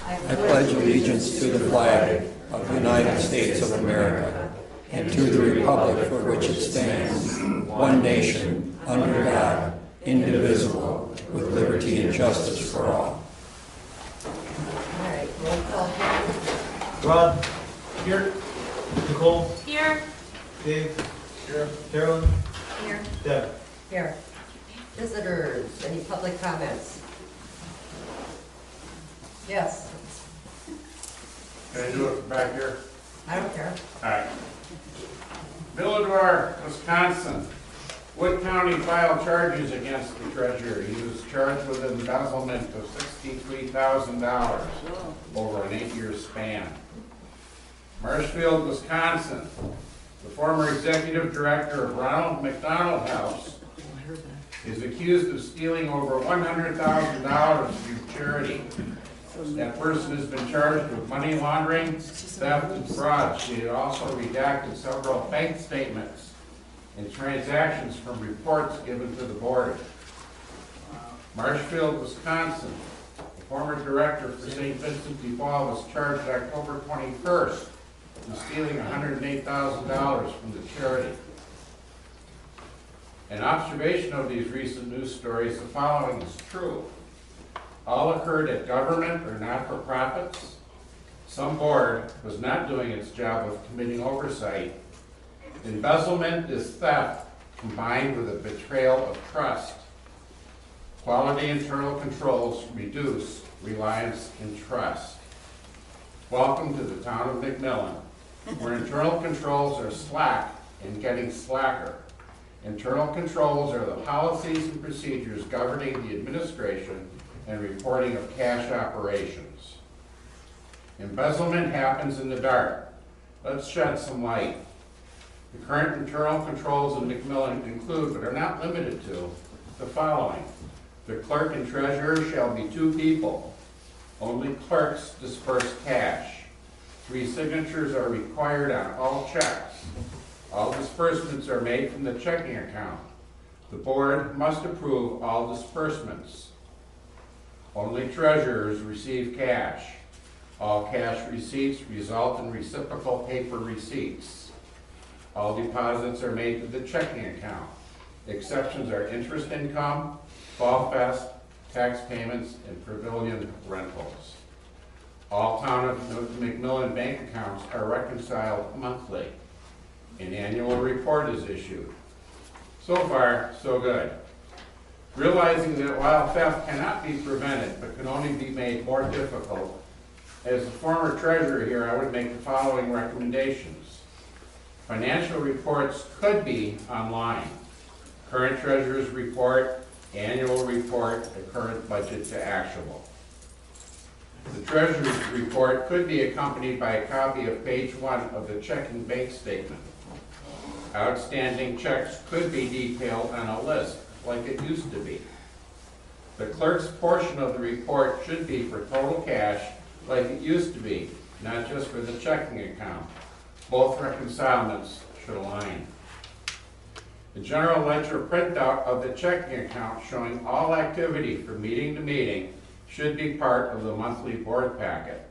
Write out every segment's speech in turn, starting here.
I pledge allegiance to the flag of the United States of America and to the republic for which it stands, one nation, under God, indivisible, with liberty and justice for all. All right, roll call. Rod? Here. Nicole? Here. Dave? Here. Carolyn? Here. Deb? Here. Visitors, any public comments? Yes, Can I do it from back here? I don't care. All right. Villador, Wisconsin. Wood County filed charges against the treasurer. He was charged with embezzlement of $63,000 over an 8-year span. Marshfield, Wisconsin. The former executive director of Ronald McDonald House is accused of stealing over $100,000 through charity. That person has been charged with money laundering, theft, and fraud. She had also redacted several bank statements and transactions from reports given to the board. Marshfield, Wisconsin. The former director for St. Vincent de Paul was charged October 21st with stealing $108,000 from the charity. An observation of these recent news stories, the following is true. All occurred at government or not-for-profits. Some board was not doing its job of committing oversight. Embezzlement is theft combined with a betrayal of trust. Quality internal controls reduce reliance and trust. Welcome to the town of McMillan, where internal controls are slack and getting slacker. Internal controls are the policies and procedures governing the administration and reporting of cash operations. Embezzlement happens in the dark. Let's shed some light. The current internal controls in McMillan include, but are not limited to, the following. The clerk and treasurer shall be 2 people. Only clerks disperse cash. 3 signatures are required on all checks. All disbursements are made from the checking account. The board must approve all disbursements. Only treasurers receive cash. All cash receipts result in reciprocal paper receipts. All deposits are made to the checking account. Exceptions are interest income, Fall Fest, tax payments, and pavilion rentals. All town of McMillan bank accounts are reconciled monthly. An annual report is issued. So far, so good. Realizing that while theft cannot be prevented, but can only be made more difficult, as the former treasurer here, I would make the following recommendations. Financial reports could be online. Current treasurer's report, annual report, the current budget to actual. The treasurer's report could be accompanied by a copy of page 1 of the checking bank statement. Outstanding checks could be detailed on a list, like it used to be. The clerk's portion of the report should be for total cash, like it used to be, not just for the checking account. Both reconcilements should align. The general ledger printout of the checking account showing all activity from meeting to meeting should be part of the monthly board packet.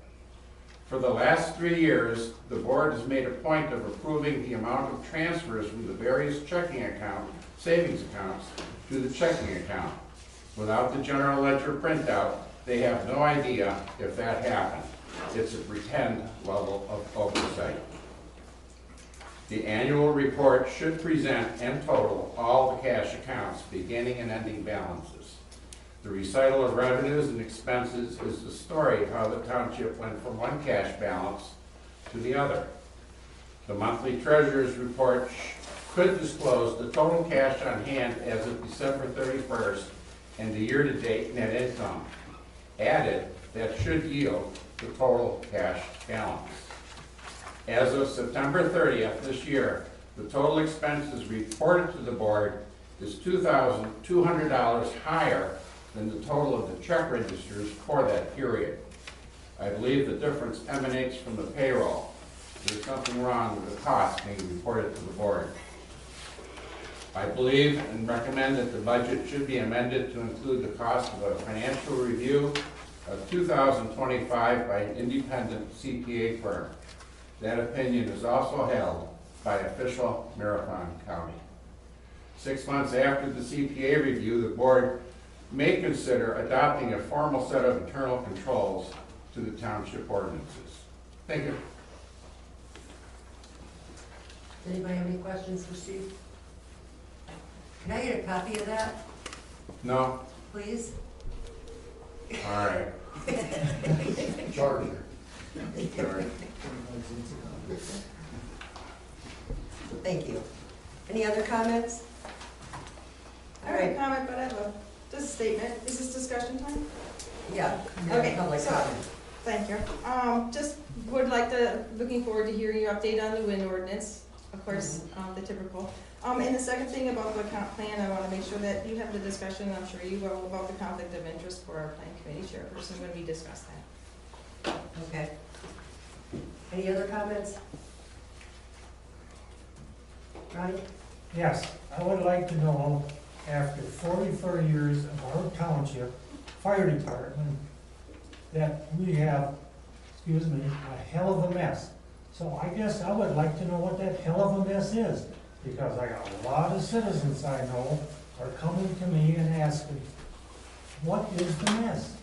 For the last 3 years, the board has made a point of approving the amount of transfers from the various checking account, savings accounts, to the checking account. Without the general ledger printout, they have no idea if that happened. It's a pretend level of oversight. The annual report should present and total all the cash accounts, beginning and ending balances. The recital of revenues and expenses is the story of how the township went from one cash balance to the other. The monthly treasurer's report could disclose the total cash on hand as of December 31st and the year-to-date net income. Added, that should yield the total cash balance. As of September 30th this year, the total expenses reported to the board is $2,200 higher than the total of the check registers for that period. I believe the difference emanates from the payroll. There's something wrong with the cost being reported to the board. I believe and recommend that the budget should be amended to include the cost of a financial review of 2025 by an independent CPA firm. That opinion is also held by official Marathon County. 6 months after the CPA review, the board may consider adopting a formal set of internal controls to the township ordinances. Thank you. Does anybody have any questions for Steve? Can I get a copy of that, No? please? All right. Charger. Sorry. Thank you. Any other comments? I All have a right, comment, but I have just a statement. Is this discussion time? yeah. Okay, Public so- comment. Thank you. Just would like to, looking forward to hearing your update on the wind ordinance, of course, the typical. And the second thing about the comp plan, I want to make sure that you have the discussion, I'm sure you will, about the conflict of interest for our plan committee chairperson when we discuss that. Okay. Any other comments? Ronnie? Yes, I would like to know, after 44 years of our township fire department, that we have, excuse me, a hell of a mess. So I guess I would like to know what that hell of a mess is, because I got a lot of citizens I know are coming to me and asking, what is the mess?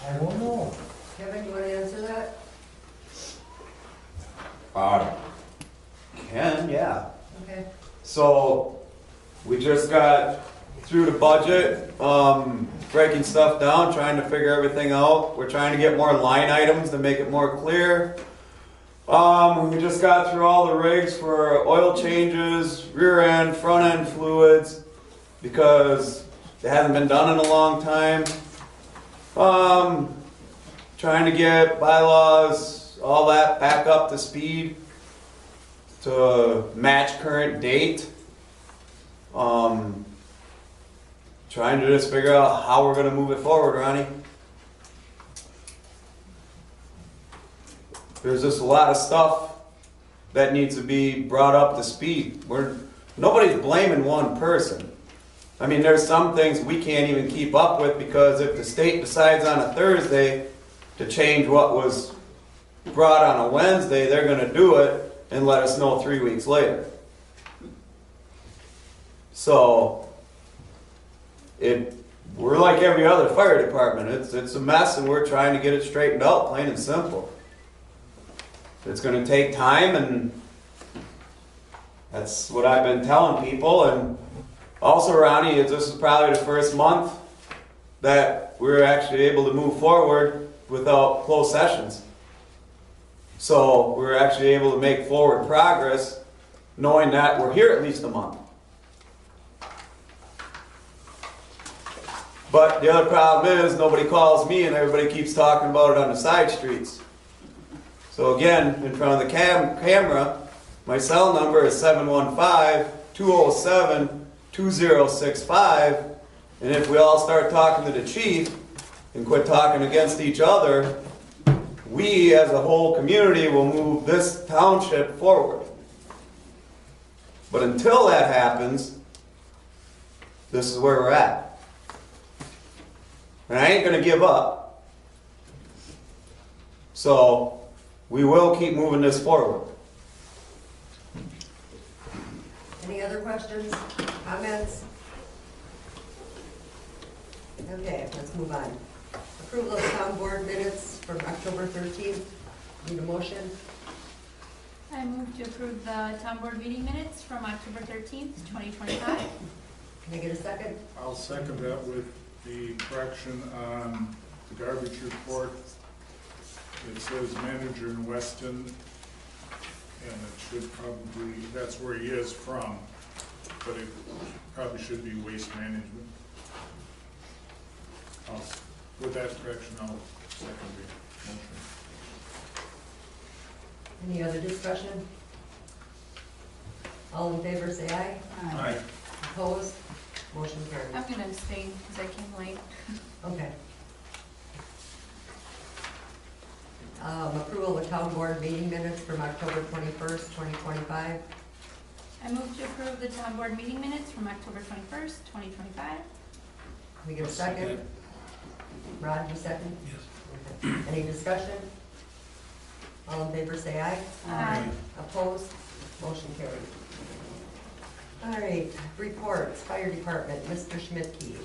I don't know. Kevin, you want to answer that? Can, yeah. Okay. So, we just got through the budget, breaking stuff down, trying to figure everything out. We're trying to get more line items to make it more clear. We just got through all the rigs for oil changes, rear end, front end fluids, because it hasn't been done in a long time. Trying to get bylaws, all that back up to speed to match current date. Trying to just figure out how we're going to move it forward, Ronnie. There's just a lot of stuff that needs to be brought up to speed. Nobody's blaming one person. I mean, there's some things we can't even keep up with, because if the state decides on a Thursday to change what was brought on a Wednesday, they're going to do it and let us know 3 weeks later. So, we're like every other fire department. It's a mess, and we're trying to get it straightened out, plain and simple. It's going to take time, and that's what I've been telling people. And also, Ronnie, this is probably the first month that we're actually able to move forward without closed sessions. So we're actually able to make forward progress, knowing that we're here at least a month. But the other problem is nobody calls me, and everybody keeps talking about it on the side streets. So again, in front of the camera, my cell number is 715-207-2065. And if we all start talking to the chief and quit talking against each other, we as a whole community will move this township forward. But until that happens, this is where we're at. And I ain't going to give up. So we will keep moving this forward. Any other questions, comments? Okay, let's move on. Approval of town board minutes from October 13th. Need a motion? I move to approve the town board meeting minutes from October 13th, 2025. Can I get a second? I'll second that with the correction on the garbage report. It says manager in Weston, and it should probably, that's where he is from, but it probably should be waste management. With that correction, I'll second the motion. Any other discussion? All in favor, say aye. Aye. Opposed? Motion carries. I'm going to abstain because I came late. Okay. Approval of town board meeting minutes from October 21st, 2025. I move to approve the town board meeting minutes from October 21st, 2025. Can we get a second? Rod, you second? Yes. Any discussion? All in favor say aye. Aye. Opposed? Motion carried. All right, reports, fire department, Mr. Schmidtke.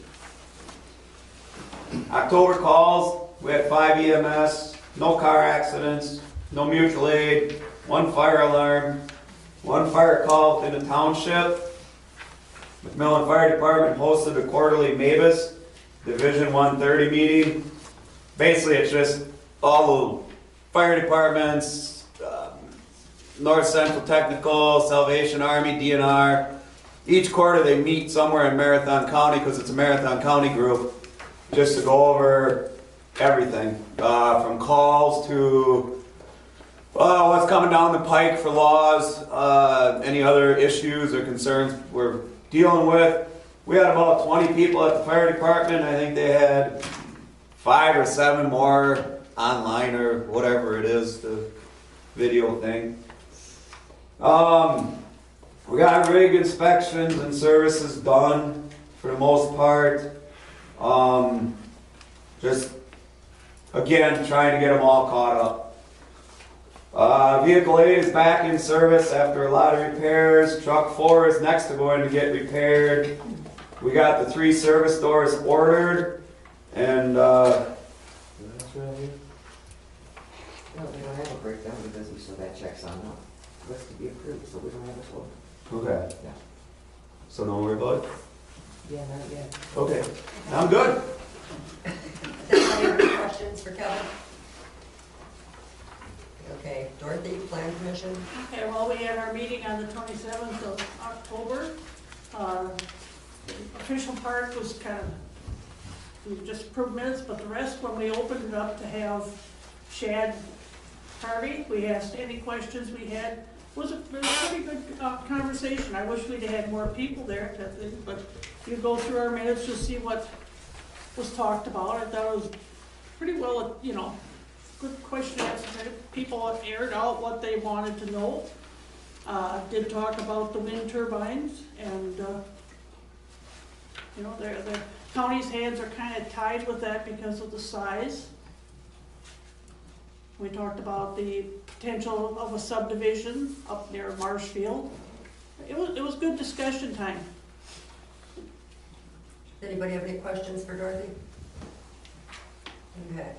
October calls, we had 5 EMS, no car accidents, no mutual aid, 1 fire alarm, 1 fire call within the township. McMillan Fire Department hosted a quarterly MABUS Division 130 meeting. Basically, it's just all the fire departments, North Central Technical, Salvation Army, DNR. Each quarter they meet somewhere in Marathon County because it's a Marathon County group, just to go over everything, from calls to what's coming down the pike for laws, any other issues or concerns we're dealing with. We had about 20 people at the fire department. I think they had 5 or 7 more online or whatever it is, the video thing. We got rig inspections and services done for the most part. Just again trying to get them all caught up. Vehicle 8 is back in service after a lot of repairs. Truck 4 is next to going to get repaired. We got the 3 service doors ordered, and No, we don't have a breakdown because we still got checks on list to be approved, so we don't have a total. okay. Yeah. So don't worry about it. Yeah, not yet. Okay, I'm good. Any other questions for Kevin? Okay, Dorothy, Plan Commission? Okay, well, we had our meeting on the 27th of October. The official part was kind of, we just approved minutes, but the rest, when we opened it up to have Shad Harvey, we asked any questions we had. It was a pretty good conversation. I wish we'd had more people there, but you go through our minutes to see what was talked about. I thought it was pretty well, good question answer. People aired out what they wanted to know. Did talk about the wind turbines, and the county's hands are kind of tied with that because of the size. We talked about the potential of a subdivision up near Marshfield. It was good discussion time. Does anybody have any questions for Dorothy? Okay.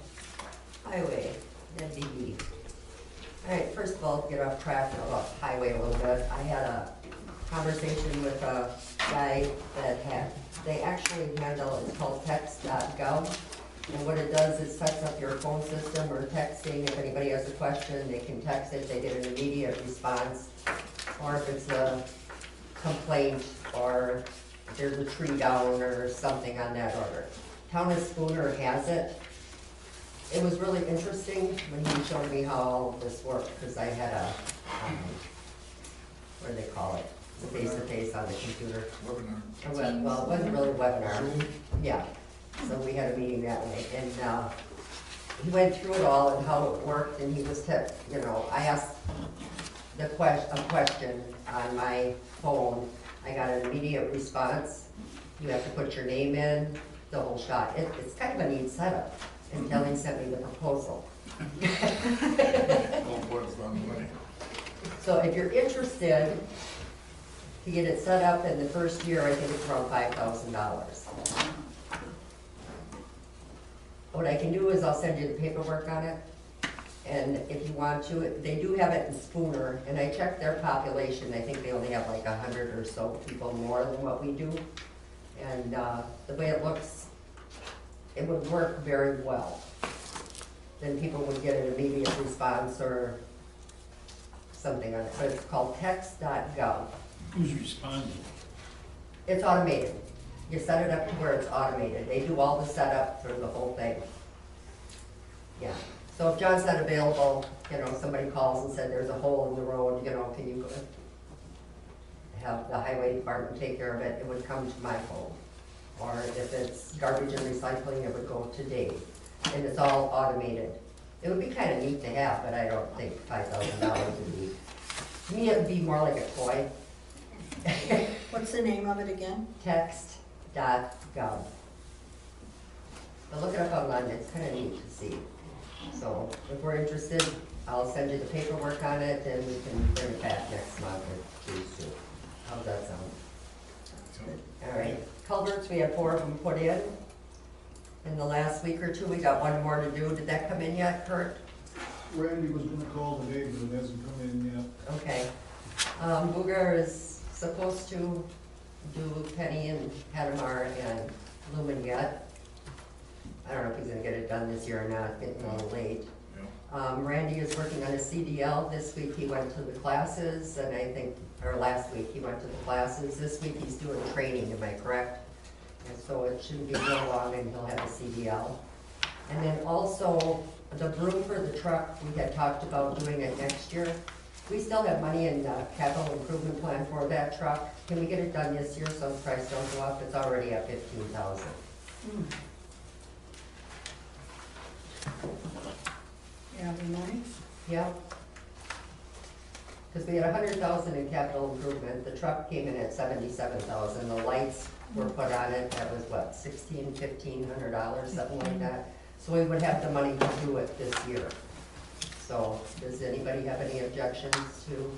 Highway, NDE. All right, first of all, get off track about highway a little bit. I had a conversation with a guy they actually handle, it's called text.gov. And what it does is sets up your phone system or texting. If anybody has a question, they can text it, they get an immediate response. Or if it's a complaint or there's a tree down or something on that order. Town of Spooner has it. It was really interesting when he showed me how all of this worked, because I had a, what do they call it? Face-to-face on the computer. Webinar. Well, it wasn't really a webinar. Yeah. So we had a meeting that way, and he went through it all and how it worked, and he was, I asked a question on my phone. I got an immediate response. You have to put your name in, the whole shot. It's kind of a neat setup, and Kelly sent me the proposal. So if you're interested to get it set up in the first year, I think it's around $5,000. What I can do is I'll send you the paperwork on it, and if you want to, they do have it in Spooner, and I checked their population. I think they only have like 100 or so people more than what we do, and the way it looks, it would work very well. Then people would get an immediate response or something on it, but it's called text.gov. Who's responding? It's automated. You set it up to where it's automated. They do all the setup for the whole thing. Yeah. So if John's not available, somebody calls and said there's a hole in the road, can you go have the highway department take care of it? It would come to my phone. Or if it's garbage and recycling, it would go to Dave. And it's all automated. It would be kind of neat to have, but I don't think $5,000 would be. To me, it would be more like a toy. What's the name of it again? Text.gov. But look it up online, it's kinda neat to see. So if we're interested, I'll send you the paperwork on it and we can bring it back next month or choose to. How's that sound? All right, culverts, we have 4 of them put in. In the last week or two, we got 1 more to do. Did that come in yet, Kurt? Randy was gonna call today, but it hasn't come in yet. Okay. Booger is supposed to do Penny and Hadamar and Lumen yet. I don't know if he's gonna get it done this year or not, getting a little late. Randy is working on a CDL. This week he went to the classes, and I think, or last week he went to the classes. This week he's doing training, am I correct? And so it shouldn't be real long and he'll have a CDL. And then also, the broom for the truck, we had talked about doing it next year. We still have money in the capital improvement plan for that truck. Can we get it done this year so the price don't go up? It's already at $15,000. Yeah, be nice. Yep. Because we had 100,000 in capital improvement, the truck came in at 77,000, the lights were put on it, that was what, $1,500, something like that. So we would have the money to do it this year. So, does anybody have any objections to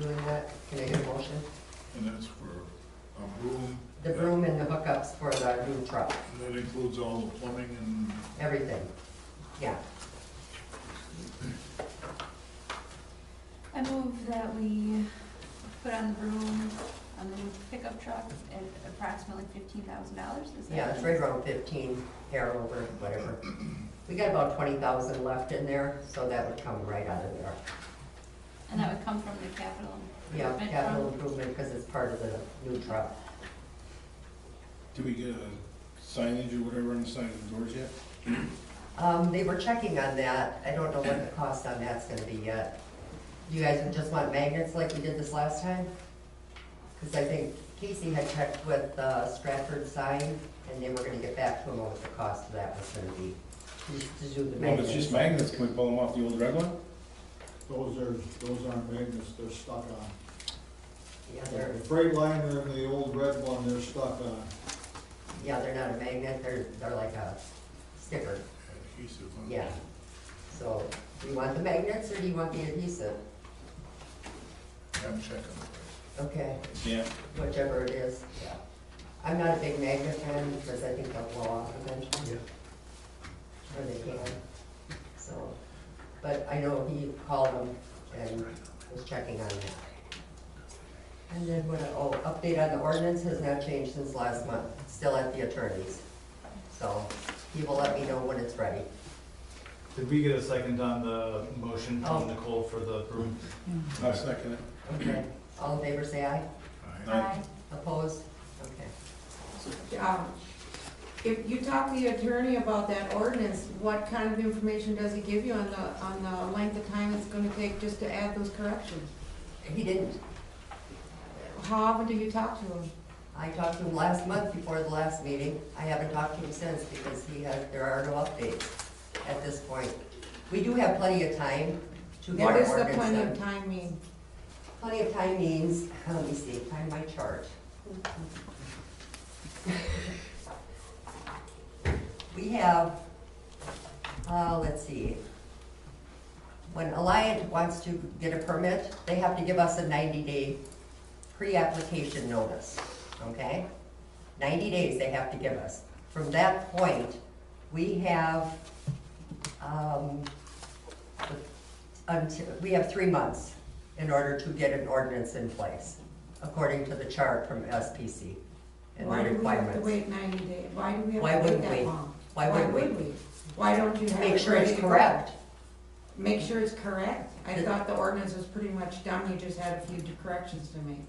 doing that? Can I get a motion? And that's for a broom. The broom and the hookups for the new truck, That includes all the plumbing and, everything, yeah. I move that we put on the broom, on the new pickup truck at approximately $15,000, is that? Yeah, it's right around 15, hair over, whatever. We got about 20,000 left in there, so that would come right out of there. And that would come from the capital Yeah, improvement capital fund? improvement, because it's part of the new truck. Do we get a signage or whatever on the side of the doors yet? They were checking on that. I don't know what the cost on that's gonna be yet. You guys would just want magnets like we did this last time? Because I think Casey had checked with Stratford Sign, and they were gonna get back to him on what the cost of that was gonna be. To do the Well, if magnets. it's just magnets, can we pull them off the old red one? Those aren't magnets, they're stuck on. Yeah, they're, The Freightliner and the old red one, they're stuck on. yeah, they're not a magnet, they're like a sticker, adhesive. on it. yeah. So, do you want the magnets or do you want the adhesive? I'm checking. Okay, Yeah. whichever it is, yeah. I'm not a big magnet fan because I think they'll blow off eventually. Or they can, so, but I know he called them and was checking on that. And then what, update on the ordinance has not changed since last month, it's still at the attorney's. So, he will let me know when it's ready. Did we get a second on the motion Oh. from Nicole for the broom? I'll second it. Okay, all in favor say aye. Aye. Opposed? Okay. If you talk to the attorney about that ordinance, what kind of information does he give you on the length of time it's gonna take just to add those corrections? He didn't. How often do you talk to him? I talked to him last month before the last meeting. I haven't talked to him since because there are no updates at this point. We do have plenty of time to get What our does the ordinance plenty done. of time mean? Plenty of time means, let me see, find my chart. We have, let's see. When Alliant wants to get a permit, they have to give us a 90-day pre-application notice, okay? 90 days they have to give us. From that point, we have, we have 3 months in order to get an ordinance in place, according to the chart from SPC and the Why do we have to requirements. wait 90 days? Why do we Why have to wait wouldn't we? that long? Why would we? Why don't you To have make it sure ready it's to go? correct. Make sure it's correct? I thought the ordinance was pretty much done, you just had a few corrections to make.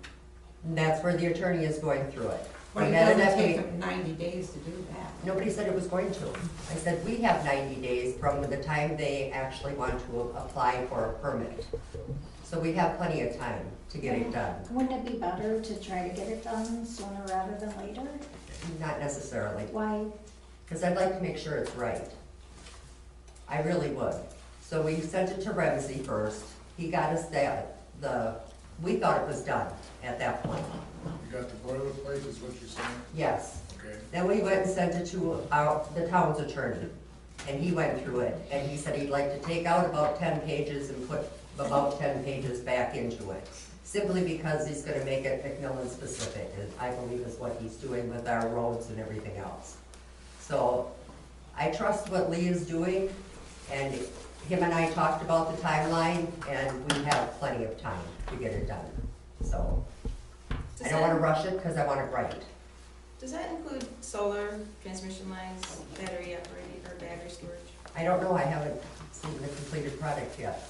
And that's where the attorney is going through it. But We it had an doesn't take FA them 90 days to do that. Nobody said it was going to. I said, we have 90 days from the time they actually want to apply for a permit. So we have plenty of time to get it done. Wouldn't it be better to try to get it done sooner rather than later? Not necessarily, Why? because I'd like to make sure it's right. I really would. So we sent it to Ramsey first. He got us we thought it was done at that point. You got the boilerplate, is what you're saying? Yes, Okay. Then we went and sent it to the town's attorney, and he went through it, and he said he'd like to take out about 10 pages and put about 10 pages back into it, simply because he's gonna make it McMillan specific, and I believe is what he's doing with our roads and everything else. So, I trust what Lee is doing, and him and I talked about the timeline, and we have plenty of time to get it done. So, I don't wanna rush it, because I want it right. Does that include solar, transmission lines, battery operating, or battery storage? I don't know, I haven't seen the completed product yet.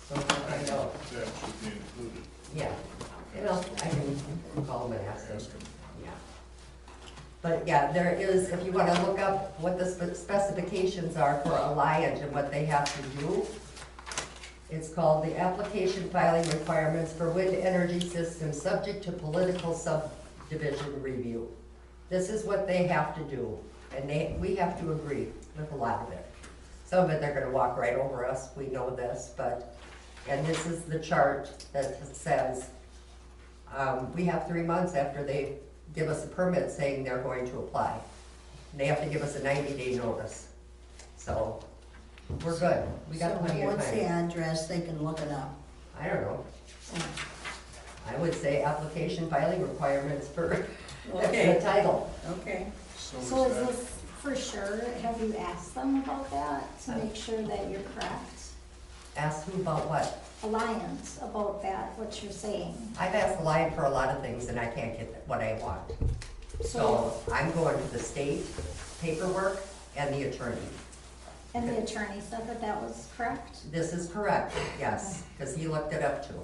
So we'll find out. That should be included. Yeah, I can call them and ask them. Ask them. Yeah. But yeah, there is, if you wanna look up what the specifications are for Alliant and what they have to do, it's called the Application Filing Requirements for Wind Energy Systems Subject to Political Subdivision Review. This is what they have to do, and we have to agree with a lot of it. Some of it they're gonna walk right over us, we know this, and this is the chart that says, we have 3 months after they give us a permit saying they're going to apply. And they have to give us a 90-day notice. So, we're good, we got plenty of time. What's the address, they can look it up? I don't know. I would say application filing requirements for the title. Okay. So is this for sure, have you asked them about that, to make sure that you're correct? Ask who about what? Alliance, about that, what you're saying. I've asked Alliant for a lot of things and I can't get what I want. So I'm going to the state paperwork and the attorney. And the attorney said that that was correct? This is correct, yes, because he looked it up too.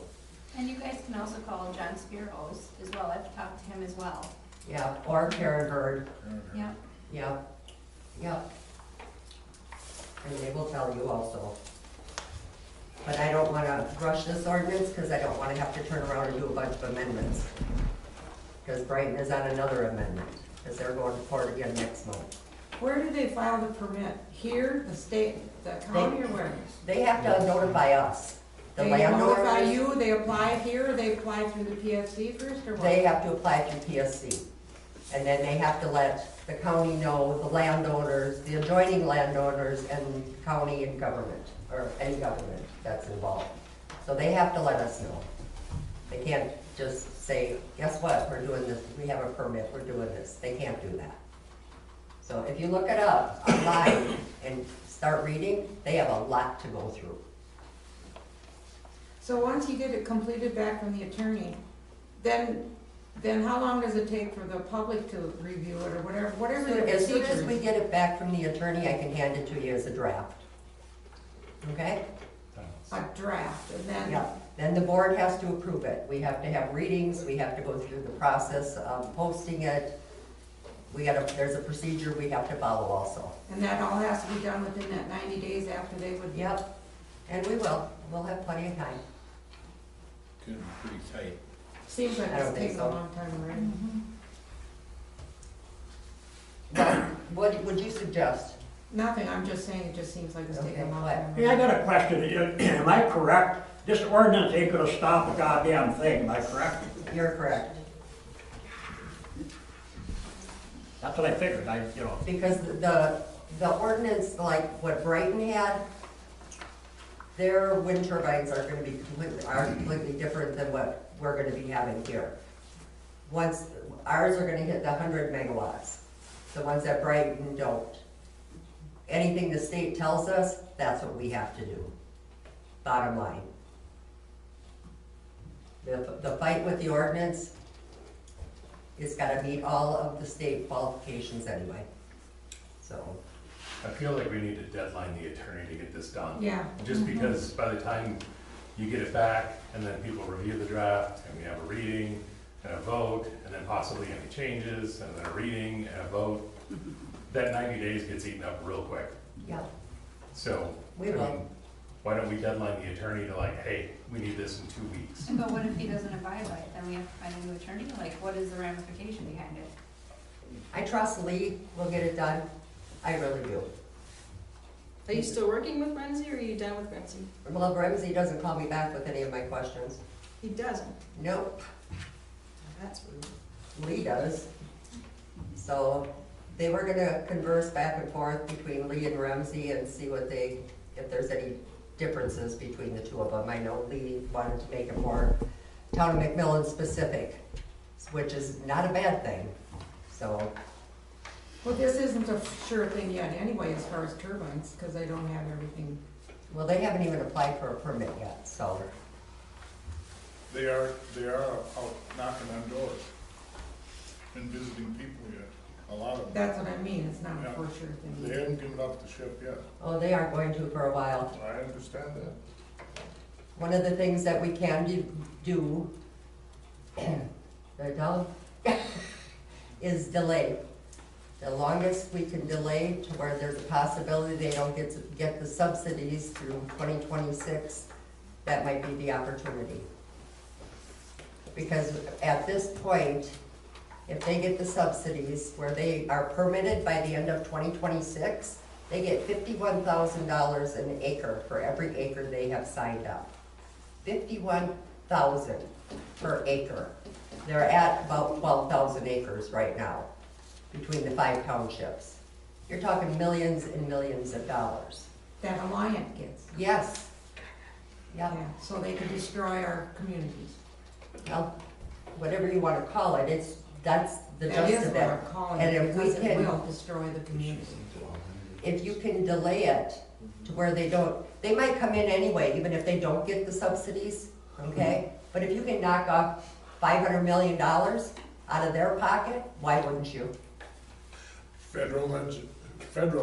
And you guys can also call John Spiros as well, I've talked to him as well. Yeah, or Karen Bird. Yeah. Yeah, yeah. And they will tell you also. But I don't wanna rush this ordinance, because I don't wanna have to turn around and do a bunch of amendments. Because Brighton is on another amendment, because they're going to court again next month. Where do they file the permit? Here, the state, the county, or where? They have to notify us. The They notify landowners, you, they apply here, or they apply through the PSC first, or what? they have to apply through PSC. And then they have to let the county know, the landowners, the adjoining landowners, and county and government, or any government that's involved. So they have to let us know. They can't just say, guess what, we're doing this, we have a permit, we're doing this. They can't do that. So if you look it up online and start reading, they have a lot to go through. So once you get it completed back from the attorney, then how long does it take for the public to review it, or whatever the As soon procedure as we is? get it back from the attorney, I can hand it to you as a draft. Okay? A draft, and then, Yeah, then the board has to approve it. We have to have readings, we have to go through the process of posting it. There's a procedure we have to follow also. and that all has to be done within that 90 days after they would. Yep, and we will. We'll have plenty of time. Gonna be pretty tight. Seems like I don't it's think taking so. a long time already. Well, what would you suggest? Nothing, I'm just saying, it just seems like it's taking a Okay, long what? time. Hey, I got a question. Am I correct? This ordinance ain't gonna stop a goddamn thing, am I correct? You're correct. That's what I figured, Because the ordinance, like what Brighton had, their wind turbines are gonna be completely different than what we're gonna be having here. Ours are gonna hit the 100 megawatts, the ones that Brighton don't. Anything the state tells us, that's what we have to do, bottom line. The fight with the ordinance, it's gotta meet all of the state qualifications anyway, so. I feel like we need to deadline the attorney to get this done. Yeah. Just because by the time you get it back, and then people review the draft, and we have a reading, and a vote, and then possibly any changes, and then a reading, and a vote, that 90 days gets eaten up real quick. Yeah. So, We will. why don't we deadline the attorney to like, hey, we need this in 2 weeks? But what if he doesn't abide by it, then we have to find a new attorney, like, what is the ramification behind it? I trust Lee will get it done, I really do. Are you still working with Renzi, or are you done with Renzi? Well, Ramsey doesn't call me back with any of my questions. He doesn't. Nope, That's rude. Lee does. So they were gonna converse back and forth between Lee and Ramsey and see if there's any differences between the two of them. I know Lee wanted to make it more town of McMillan specific, which is not a bad thing, so. Well, this isn't a sure thing yet anyway, as far as turbines, because I don't have everything. Well, they haven't even applied for a permit yet, so. They are out knocking on doors and visiting people yet, a lot of them. That's what I mean, it's not Yeah. a for sure thing. They haven't given up the ship yet. Oh, they aren't going to for a while. I understand that. One of the things that we can do, is delay. The longest we can delay to where there's a possibility they don't get the subsidies through 2026, that might be the opportunity. Because at this point, if they get the subsidies where they are permitted by the end of 2026, they get $51,000 an acre for every acre they have signed up. 51,000 per acre. They're at about 12,000 acres right now between the 5 townships. You're talking millions and millions of dollars. That Alliant gets. Yes. Yep. Yeah, so they can destroy our communities. Well, whatever you want to call it, that's the That gist is of what it. I'm calling And it, if we because it can, will destroy the community. if you can delay it to where they might come in anyway, even if they don't get the subsidies, okay? But if you can knock off $500 million out of their pocket, why wouldn't you? Federal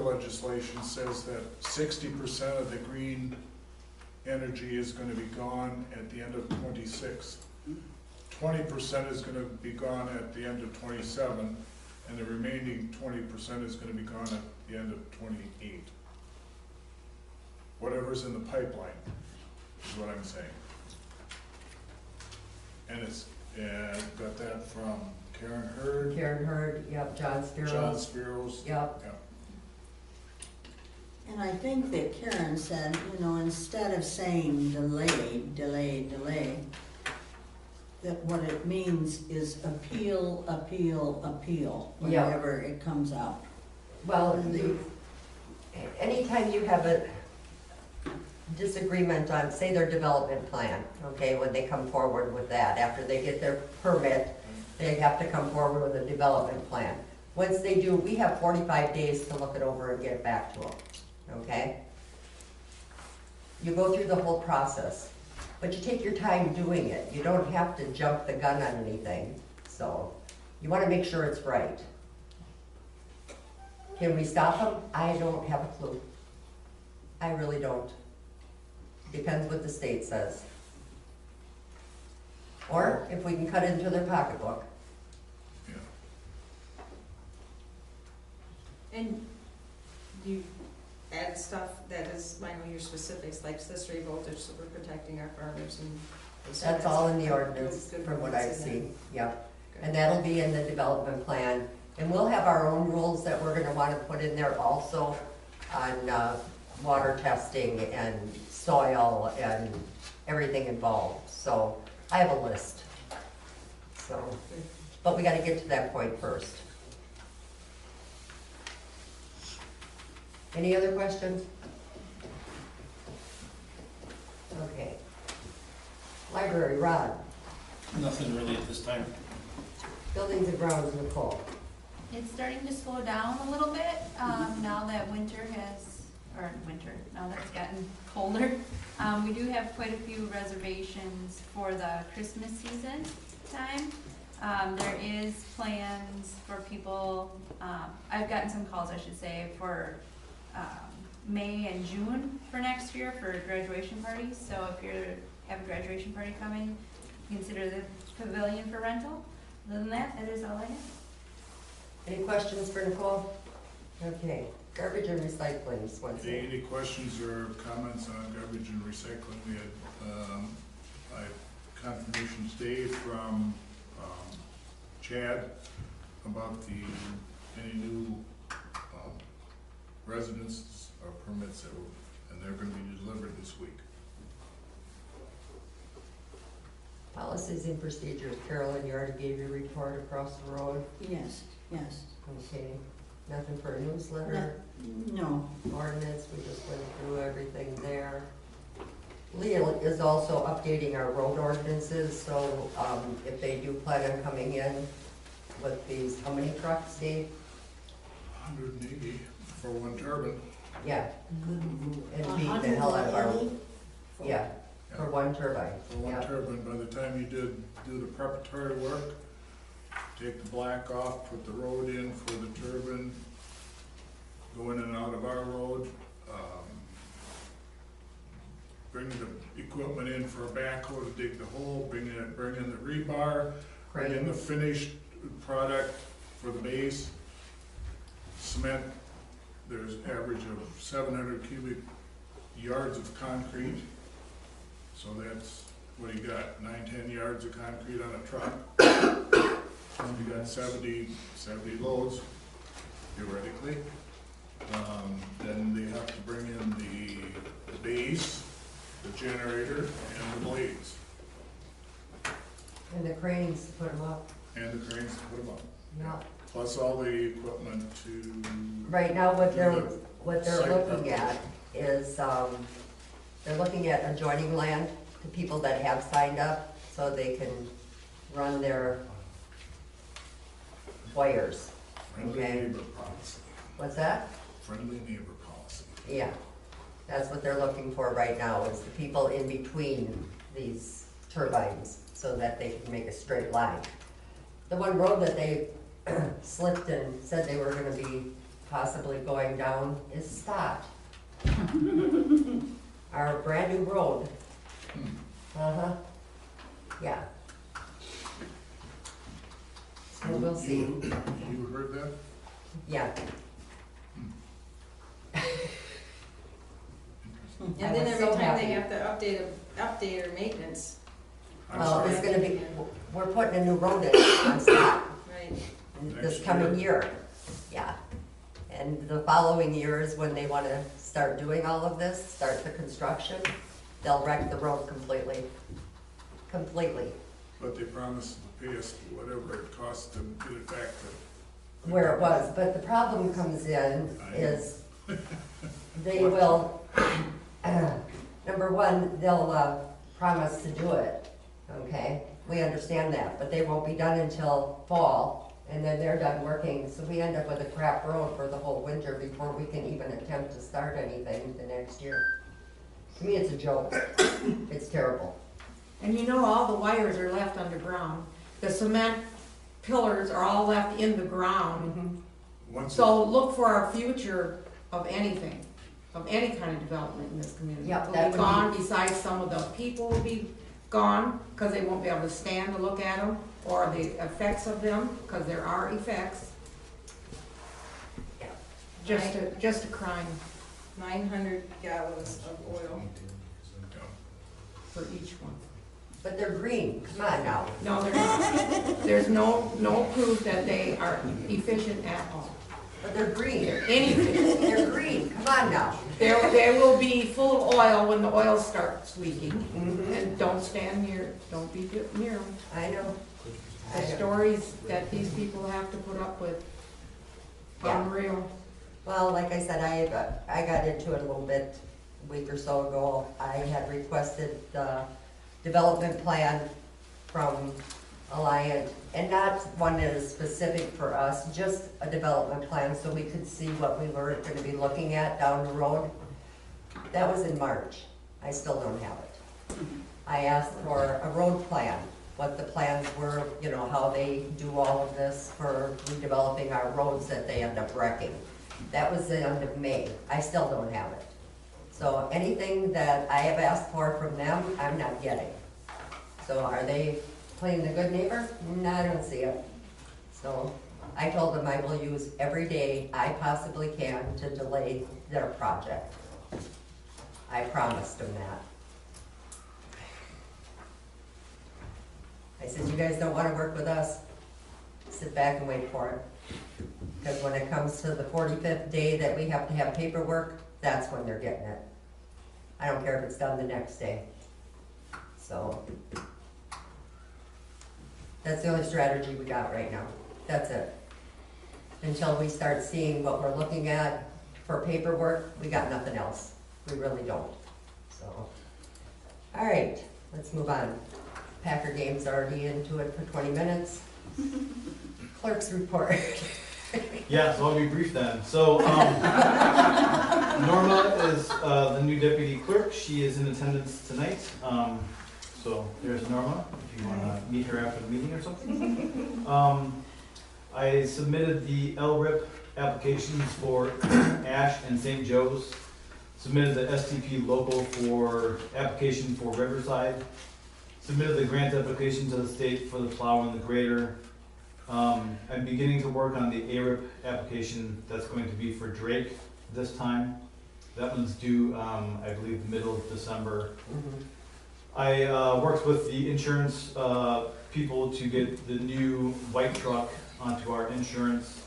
legislation says that 60% of the green energy is gonna be gone at the end of 26. 20% is gonna be gone at the end of 27, and the remaining 20% is gonna be gone at the end of 28. Whatever's in the pipeline is what I'm saying. And got that from Karen Hurd. Karen Hurd, yep, John Spiros. John Spiros. Yep. And I think that Karen said, instead of saying delay, that what it means is appeal, Yeah. whenever it comes out. Well, anytime you have a disagreement on, say, their development plan, okay, when they come forward with that, after they get their permit, they have to come forward with a development plan. Once they do, we have 45 days to look it over and get it back to them, okay? You go through the whole process, but you take your time doing it. You don't have to jump the gun on anything, so you want to make sure it's right. Can we stop them? I don't have a clue. I really don't. Depends what the state says. Or if we can cut it into their pocketbook. And you add stuff that is, I know your specifics, like accessory voltage, so we're protecting our farmers and. That's all in the ordinance, Good from what ordinance I've in there. seen, yep. And that'll be in the development plan. And we'll have our own rules that we're gonna wanna put in there also on water testing and soil and everything involved. So I have a list. So, but we gotta get to that point first. Any other questions? Okay. Library, Rod. Nothing really at this time. Buildings and grounds, Nicole. It's starting to slow down a little bit, now that now that it's gotten colder. We do have quite a few reservations for the Christmas season time. There is plans for people, I've gotten some calls, I should say, for May and June for next year for graduation parties. So if you have a graduation party coming, consider the pavilion for rental. Other than that, that is all I have. Any questions for Nicole? Okay, garbage and recycling, Swenson. Any questions or comments on garbage and recycling? We had confirmation today from Chad about any new residents or permits and they're going to be delivered this week. Policies and procedures, Carolyn, you already gave your report across the road? Yes. Okay, nothing for a newsletter, No. ordinance, we just went through everything there. Leah is also updating our road ordinances, so, if they do plan on coming in with these, how many trucks, Dave? 180 for one turbine. Yeah. And beat the hell out of our, yeah, for one turbine. For one Yeah. turbine, by the time you do the preparatory work, take the black off, put the road in for the turbine, go in and out of our road, bring the equipment in for a backhoe to dig the hole, bring in the rebar, bring in the finished product for the base. Cement, there's average of 700 cubic yards of concrete. So that's, what you got, 9-10 yards of concrete on a truck. You got 70 loads, theoretically. Then they have to bring in the base, the generator, and the blades. And the cranes to put them up. And the cranes to put them up. Yeah. Plus all the equipment to. Right now, what they're site looking preparation. at is, they're looking at adjoining land to people that have signed up, so they can run their wires. Friendly Okay. neighbor policy. What's that? Friendly neighbor policy. Yeah, that's what they're looking for right now, is the people in between these turbines, so that they can make a straight line. The one road that they slipped and said they were gonna be possibly going down is stopped. Our brand new road. Uh-huh, yeah. So we'll see. You heard that? Yeah. And I then was every so time they happy. have to update or maintenance. Well, it's gonna be, we're putting a new road in on stop. Right. This Next coming year. year, yeah. And the following year is when they wanna start doing all of this, start the construction, they'll wreck the road completely. Completely, But they promised to pay us whatever it costs to get it back to. where it was, but the problem comes in is they will, number one, they'll, promise to do it, okay? We understand that, but they won't be done until fall, and then they're done working, so we end up with a crap road for the whole winter before we can even attempt to start anything the next year. To me, it's a joke. It's terrible. And you know, all the wires are left underground. The cement pillars are all left in the ground. Once So look for our future of anything, of any kind of development in this community. Yep, Will that be would gone, besides some of the people will be gone, because they won't be able to stand to look at them, or the effects of them, because there are effects. Just a crime 900 gallons of oil. for each one. But they're green, come on now. No, they're not. There's no proof that they are efficient at all. But they're green. Anything. They're green, come on now. They will be full of oil when the oil starts leaking, Mhm. and don't stand near, don't be near them. I know. The stories that these people have to put up with, Yeah. unreal. Well, like I said, I got into it a little bit a week or so ago. I had requested the development plan from Alliant, and not one that is specific for us, just a development plan so we could see what we were gonna be looking at down the road. That was in March. I still don't have it. I asked for a road plan, what the plans were, you know, how they do all of this for redeveloping our roads that they end up wrecking. That was the end of May. I still don't have it. So anything that I have asked for from them, I'm not getting. So are they playing the good neighbor? No, I don't see it. So I told them I will use every day I possibly can to delay their project. I promised them that. I said, you guys don't wanna work with us, sit back and wait for it. Because when it comes to the 45th day that we have to have paperwork, that's when they're getting it. I don't care if it's done the next day. So, that's the only strategy we got right now. That's it. until we start seeing what we're looking at for paperwork, we got nothing else. We really don't, so. All right, let's move on. Packer game's already into it for 20 minutes. Clerk's report. Yeah, so I'll be brief then. So, Norma is the new deputy clerk. She is in attendance tonight. So there's Norma, if you want to meet her after the meeting or something. I submitted the LRIP applications for Ash and St. Joe's. Submitted the STP local for application for Riverside. Submitted the grant application to the state for the plow and the grader. I'm beginning to work on the ARIP application that's going to be for Drake this time. That one's due, I believe, middle of December. I worked with the insurance people to get the new white truck onto our insurance.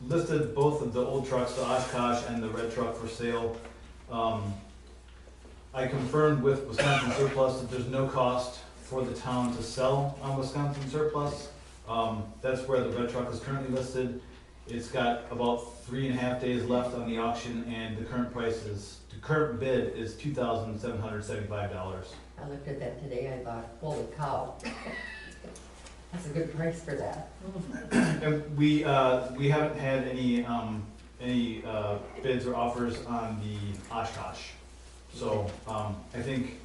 Listed both of the old trucks, the Oshkosh and the red truck, for sale. I confirmed with Wisconsin Surplus that there's no cost for the town to sell on Wisconsin Surplus. That's where the red truck is currently listed. It's got about 3.5 days left on the auction, and the current bid is $2,775. I looked at that today, I thought, holy cow. That's a good price for that. And we haven't had any bids or offers on the Oshkosh. So I think,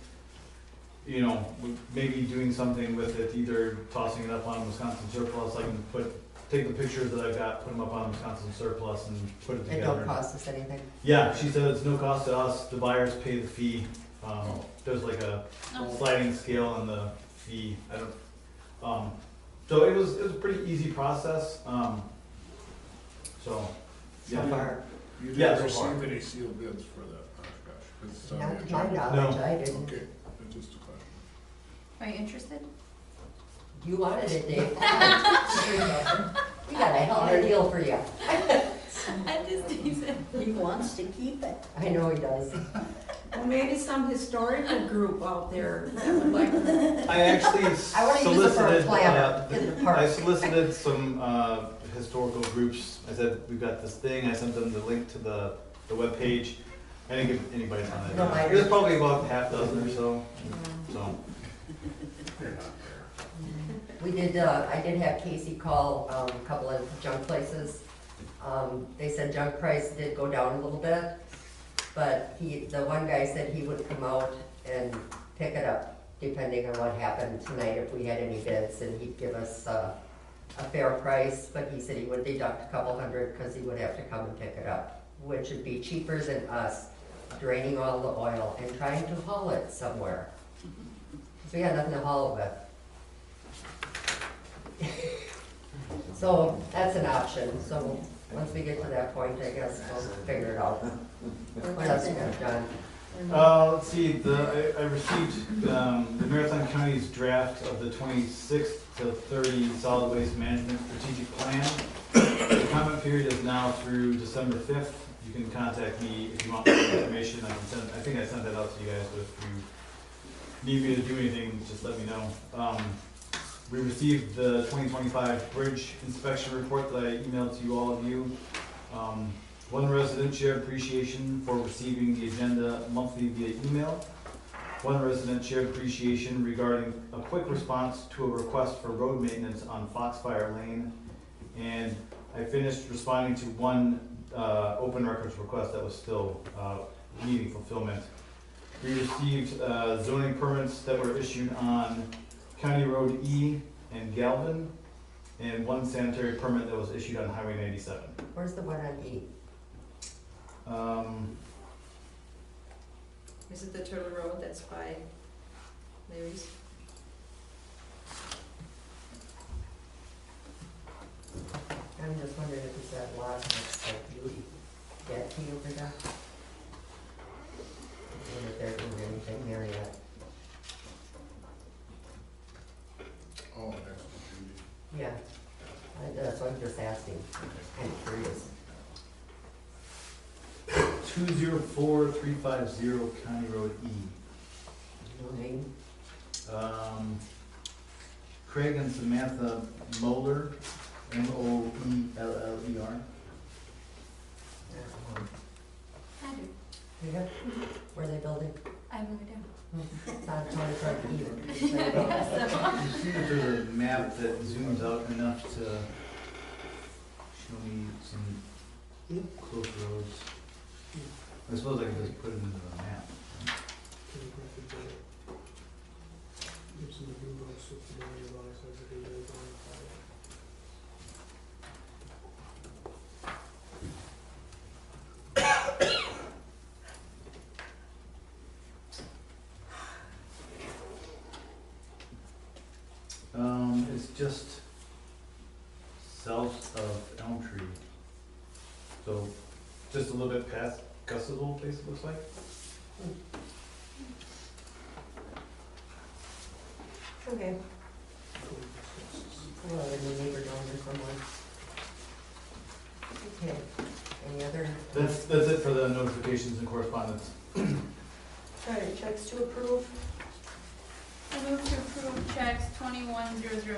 you know, maybe doing something with it, either tossing it up on Wisconsin Surplus. I can take the pictures that I've got, put them up on Wisconsin Surplus, and put it together. It don't cost us anything? Yeah, she said it's no cost to us. The buyers pay the fee. There's like a sliding scale on the fee. So it was a pretty easy process. So yeah. far. You Yeah, didn't so far. receive any sealed bids for that, Oshkosh? 'Cause it's on Not the to my agenda. knowledge, No. I didn't. Okay, that's just a question. Are you interested? You wanted it, Dave. We got a hell of a deal for you. I'm just teasing. He wants to keep it. I know he does. Well, maybe some historical group out there that would like to. I actually I wanna use it for a solicited, planner in the park. I solicited some historical groups. I said, we've got this thing. I sent them the link to the webpage. I didn't give anybody on No, I- that. There's probably about half dozen or so. So. We did, I did have Casey call a couple of junk places. They said junk price did go down a little bit, but the one guy said he would come out and pick it up, depending on what happened tonight, if we had any bids, and he'd give us a fair price, but he said he would deduct a couple hundred because he would have to come and pick it up, which would be cheaper than us draining all the oil and trying to haul it somewhere. So we had nothing to haul it with. So that's an option, so once we get to that point, I guess we'll figure it out. What else you got, John? Let's see, I received the Marathon County's draft of the 26th to 30 solid waste management strategic plan. The comment period is now through December 5th. You can contact me if you want more information. I think I sent that out to you guys, but if you need me to do anything, just let me know. We received the 2025 bridge inspection report that I emailed to all of you. One resident shared appreciation for receiving the agenda monthly via email. One resident shared appreciation regarding a quick response to a request for road maintenance on Foxfire Lane. And I finished responding to one open records request that was still needing fulfillment. We received zoning permits that were issued on County Road E and Galvin, and one sanitary permit that was issued on Highway 97. Where's the one on E? Is it the Turtle Road that's by Larry's? I'm just wondering if it's that lot next to Beauty. That T over there? I wonder if they're doing anything there yet. Oh, next to Judy. Yeah, that's what I'm just asking. I'm curious. 204350 County Road E. No name? Craig and Samantha Moeller MOELLER. I do. You good? Where are they building? I really do. It's not Tony Park either. You see that there's a map that zooms out enough to show me some close roads. I suppose I could just put it into the map. It's just south of Elm Tree. So, just a little bit past Gus's old place, it looks like. Okay. Well, the new neighbor down there somewhere. Okay, any other? That's it for the notifications and correspondence. Alright, checks to approve. I move to approve checks 21007 to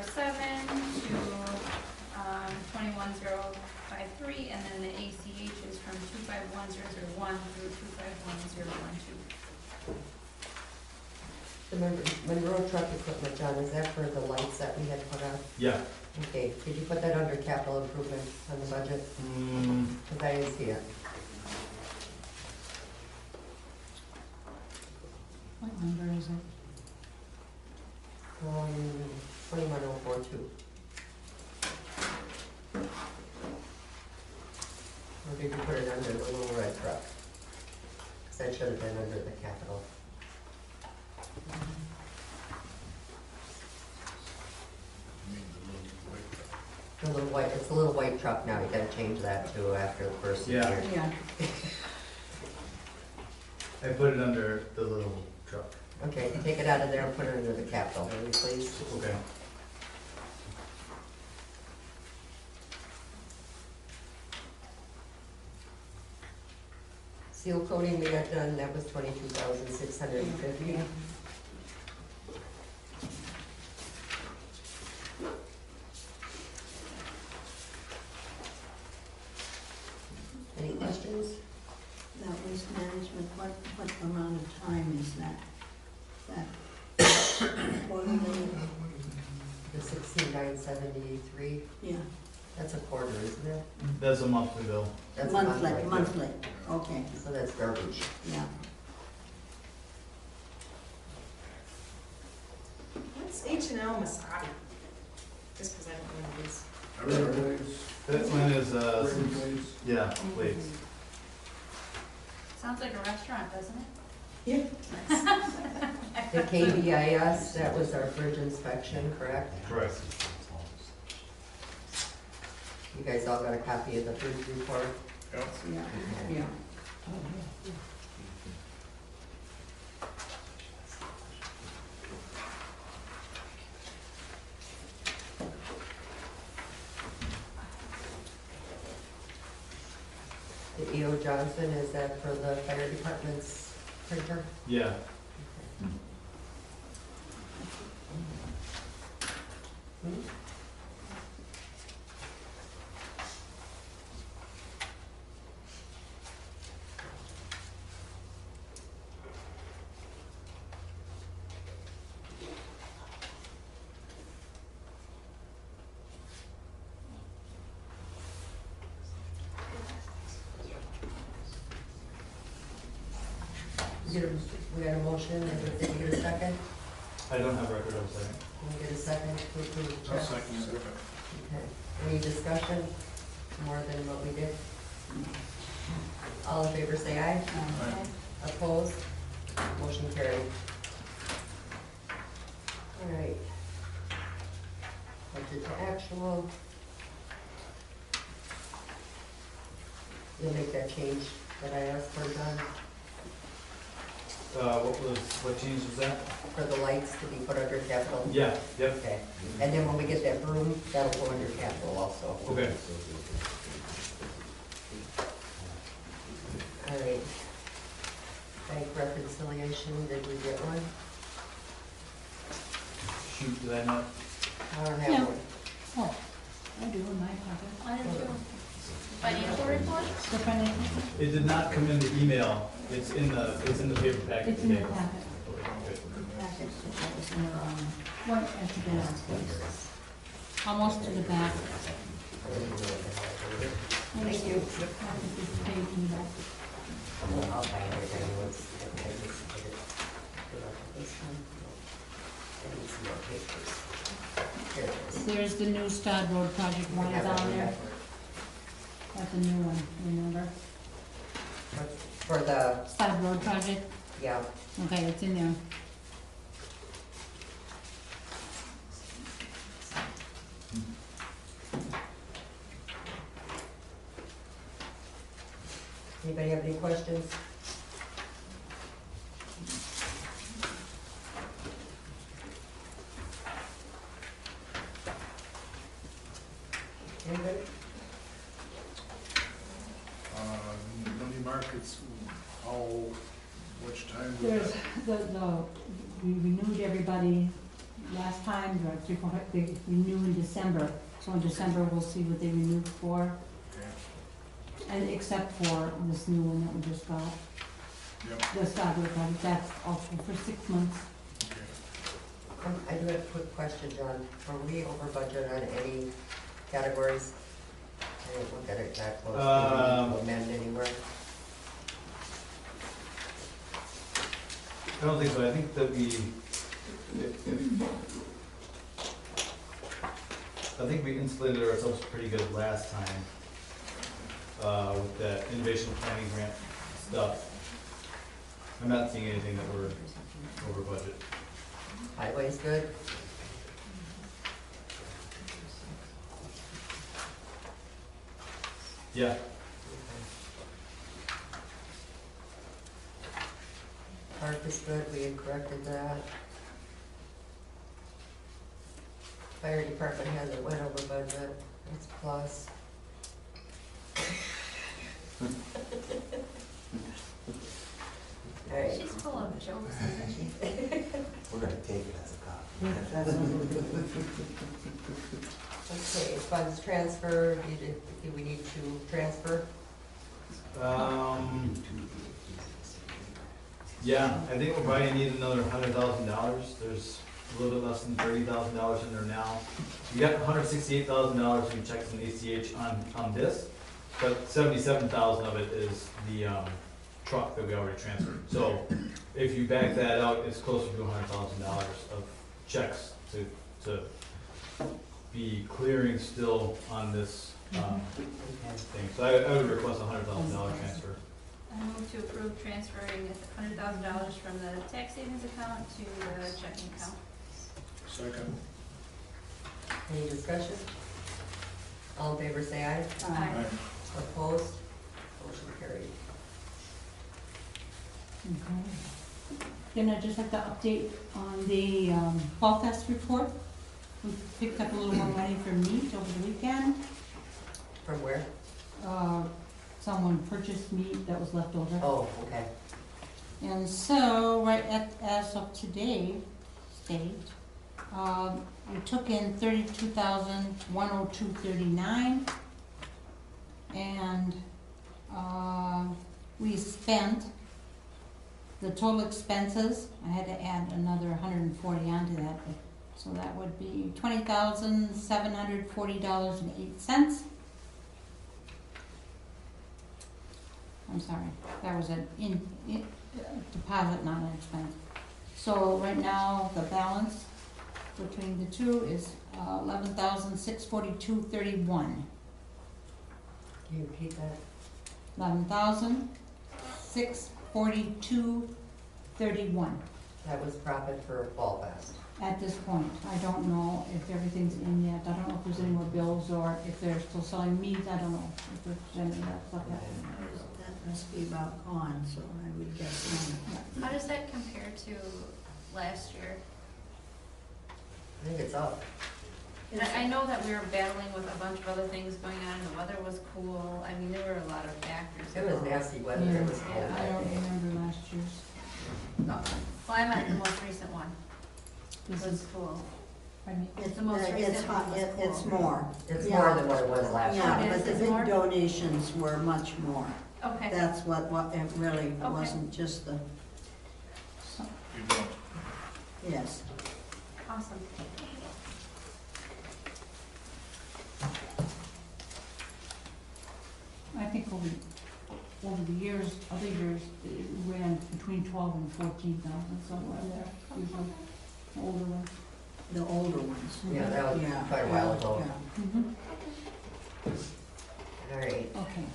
21053, and then the ACH is from 251001 through 251012. The Monroe Truck Equipment, John, is that for the lights that we had put on? Yeah. Okay, did you put that under capital improvement on the budget? Because I didn't see it. What number is it? 21042. Or did you put it under the little red truck? Because that should have been under the capital. The little white, it's a little white truck now, you gotta change that to after the first year. Yeah. I put it under the little truck. Okay, take it out of there and put it under the capital, will you please? Okay. Seal coating we got done, that was 22,650. Any questions? That waste management, what amount of time is that? That quarterly? The 16,973, Yeah, that's a quarter, isn't it? That's a monthly bill. That's a monthly, okay, So that's garbage. yeah. What's H&L Masati? Just because I don't know what it is. That one is, yeah, plates. Sounds like a restaurant, doesn't it? Yeah. The KBIS, that was our bridge inspection, correct? Correct. You guys all got a copy of the bridge report? Yep. Yeah, yeah. The E.O. Johnson, is that for the fire department's printer? Yeah. Hmm? We got a motion, and did you get a second? I don't have record of a second. Can we get a second to approve the I'll checks? second it. Okay. Any discussion, more than what we did? All in favor say aye. Opposed? Motion carried. All right. Budget to actual. You'll make that change that I asked for done What change was that? for the lights to be put under capital? Yeah, yep. Okay, and then when we get that broom, that'll go under capital also. Okay. All right. Bank reconciliation, did we get one? Shoot, did I not? I don't Yeah. have one. Oh, I do in my pocket. I did too. Financial report? The financial, It did not come in the email, it's in the paper packet it's in the today. packet. What, at the back? Almost to the back. Thank you. This page in the back. I'll find everything once. This one. And some more papers. Here it is. There's the new Stod Road project one down there. That's a new one, remember? For the, Stod Road project, yeah, okay, it's in there. anybody have any questions? Anybody? Money markets, how, which time? do There's that? we renewed everybody last time, they renew in December. So in December, we'll see what they renewed for, and except for this new one that we just got. Yep. The Stod Road project, that's also for 6 months. I do have a quick question, John. Are we over budget on any categories? I didn't look at it that close. Do we amend anywhere? I don't think so, I think that I think we insulated ourselves pretty good last time, with that innovation planning grant stuff. I'm not seeing anything that we're over budget. Highway's good? Yeah. Park is good, we had corrected that. Fire department hasn't went over budget, it's plus. Alright. She's full of jokes, isn't she? We're gonna take it as a cop. Okay, funds transfer, do we need to transfer? Yeah, I think we'll probably need another $100,000. There's a little bit less than $30,000 in there now. We got $168,000 in checks and ACH on this, but 77,000 of it is the truck that we already transferred. So if you back that out, it's closer to $100,000 of checks to be clearing still on this thing. So I would request a $100,000 transfer. I move to approve transferring $100,000 from the tax savings account to the checking account. Second. Any discussion? All in favor say aye. Aye. Opposed? Motion carried. Okay. Then I'd just like to update on the Fall Fest report. We picked up a little more money for meat over the weekend. From where? Someone purchased meat that was left over. Oh, okay. And so, as of today, we took in $32,102.39, and we spent the total expenses. I had to add another 140 onto that, so that would be $20,740.08. I'm sorry, that was an deposit, not an expense. So right now, the balance between the two is $11,642.31. Can you repeat that? $11,642.31. That was profit for Fall Fest. At this point, I don't know if everything's in yet. I don't know if there's any more bills or if they're still selling meat. I don't know if there's any of that stuff happening. That must be about gone, so I would guess no. How does that compare to last year? I think it's up. And I know that we were battling with a bunch of other things going on, the weather was cool, I mean, there were a lot of factors. It was nasty weather, it was cold. I don't remember last year's. Well, I meant the most recent one, it This was is, cool. Pardon me? It's, The most recent it's, one was it's more. more. It's Yeah. more than what it was last year. Yeah, it but is, the it's big more? donations were much more. Okay, That's what it really Okay. wasn't just the, You don't. yes. awesome. I think over the years, other years, it ran between 12 and 14,000, somewhere in there, usually, older ones. The older ones. Yeah, that was Yeah, quite a while ago. yeah. Mm-hmm. All right, Okay.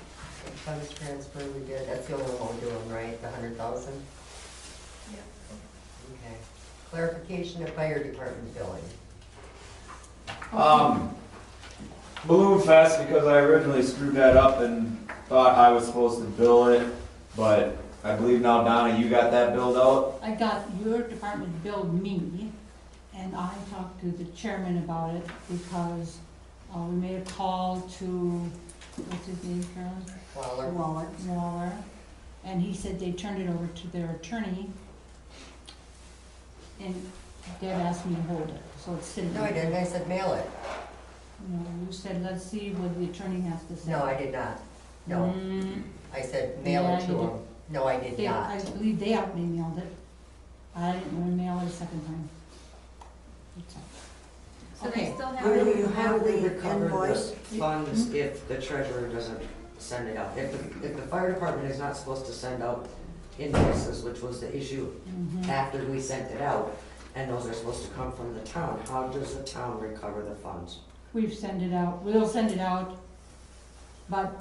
funds transfer we did, that's the only one we're doing, right, the 100,000? Yep. Okay. Clarification of fire department billing. Balloon Fest, because I originally screwed that up and thought I was supposed to bill it, but I believe now, Donna, you got that billed out? I got your department billed me, and I talked to the chairman about it because we made a call to, what's his name, Carolyn? Waller. And he said they turned it over to their attorney, and Deb asked me to hold it, so it's sitting. No, I didn't, I said mail it. No, you said, let's see what the attorney has to say. No, I did not. No, Mm, I said mail Yeah, it to you did. them. No, I did I not. believe they out mailed it. I didn't want to mail it a second time. That's all. So they Okay. still have. Do it- you have we the recover invoice? the funds if the treasurer doesn't send it out? If the fire department is not supposed to send out invoices, which was the issue Mhm. after we sent it out, and those are supposed to come from the town, how does the town recover the funds? We've sent it out, we'll send it out, but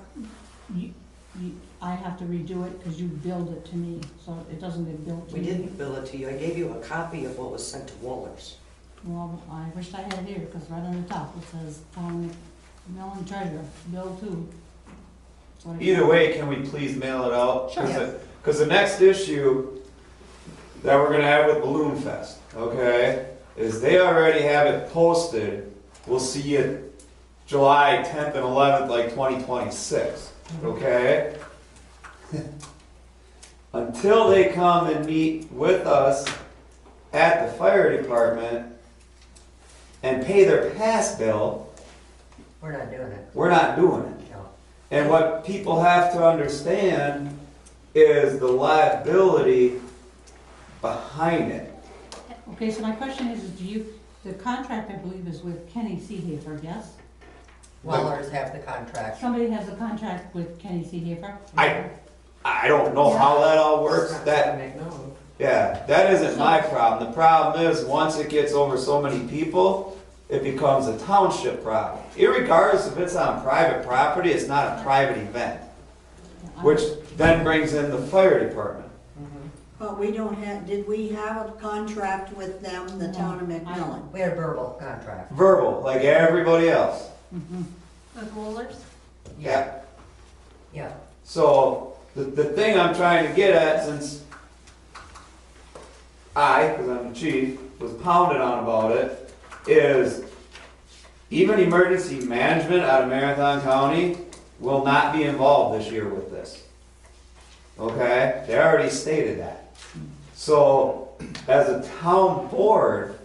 I have to redo it because you billed it to me, so it doesn't get billed to We me. didn't bill it to you, I gave you a copy of what was sent to Wohlers. Well, I wish I had it here, because right on the top it says, Town McMillan Treasurer, bill two. So I- Either way, can we please mail it out? Sure. Because the next issue that we're gonna have with Balloon Fest, okay, is they already have it posted. We'll see it July 10th and 11th, like 2026, okay? Until they come and meet with us at the fire department and pay their pass bill, We're not doing it. we're not doing it. No. And what people have to understand is the liability behind it. Okay, so my question is do you, the contract I believe is with Kenny Seehafer, yes? Wellers have the contract. Somebody has a contract with Kenny Seehafer? I don't know how that all works. That, McMillan. yeah, that isn't my problem. The problem is, once it gets over so many people, it becomes a township problem. Irregardless if it's on private property, it's not a private event, which then brings in the fire department. But we don't have, did we have a contract with them, the town of McMillan? We had a verbal contract. Verbal, like everybody else. With rollers? Yeah. Yeah. So, the thing I'm trying to get at, since I, because I'm the chief, was pounded on about it, is even emergency management out of Marathon County will not be involved this year with this. Okay? They already stated that. So, as a town board,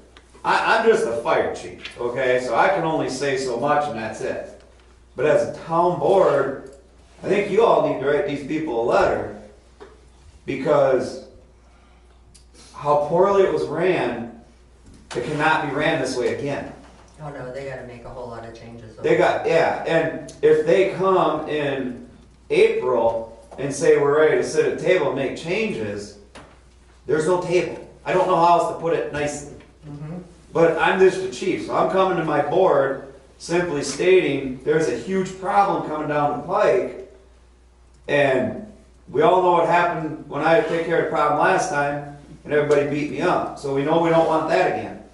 I'm just a fire chief, okay? So I can only say so much and that's it. But as a town board, I think you all need to write these people a letter, because how poorly it was ran, it cannot be ran this way again. Oh, no, they gotta make a whole lot of changes. They got, yeah, and if they come in April and say we're ready to sit at a table and make changes, there's no table. I don't know how else to put it nicely. But I'm just the chief, so I'm coming to my board simply stating there's a huge problem coming down the pike, and we all know what happened when I had to take care of the problem last time, and everybody beat me up. So we know we don't want that again.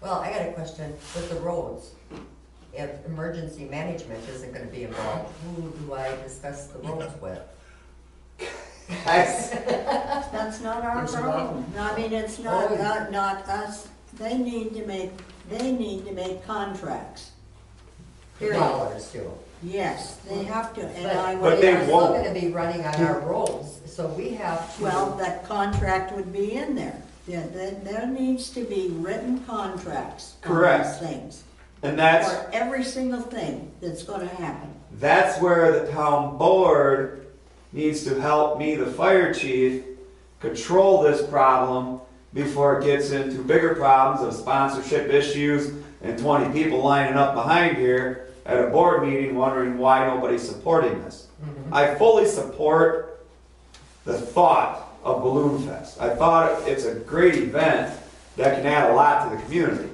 Well, I got a question with the roads. If emergency management isn't gonna be involved, who do I discuss the roads with? That's not our It's problem. I mean, it's not, Oh. not us. They need to make contracts. Period. Dollars too. Yes, they have to, and I But would, they They are still won't. gonna be running on our roads, so we have to. well, that contract would be in there. Yeah, there needs to be written contracts on Correct. these things. And that's, For every single thing that's gonna happen. that's where the town board needs to help me, the fire chief, control this problem before it gets into bigger problems of sponsorship issues and 20 people lining up behind here at a board meeting wondering why nobody's supporting this. I fully support the thought of Balloon Fest. I thought it's a great event that can add a lot to the community.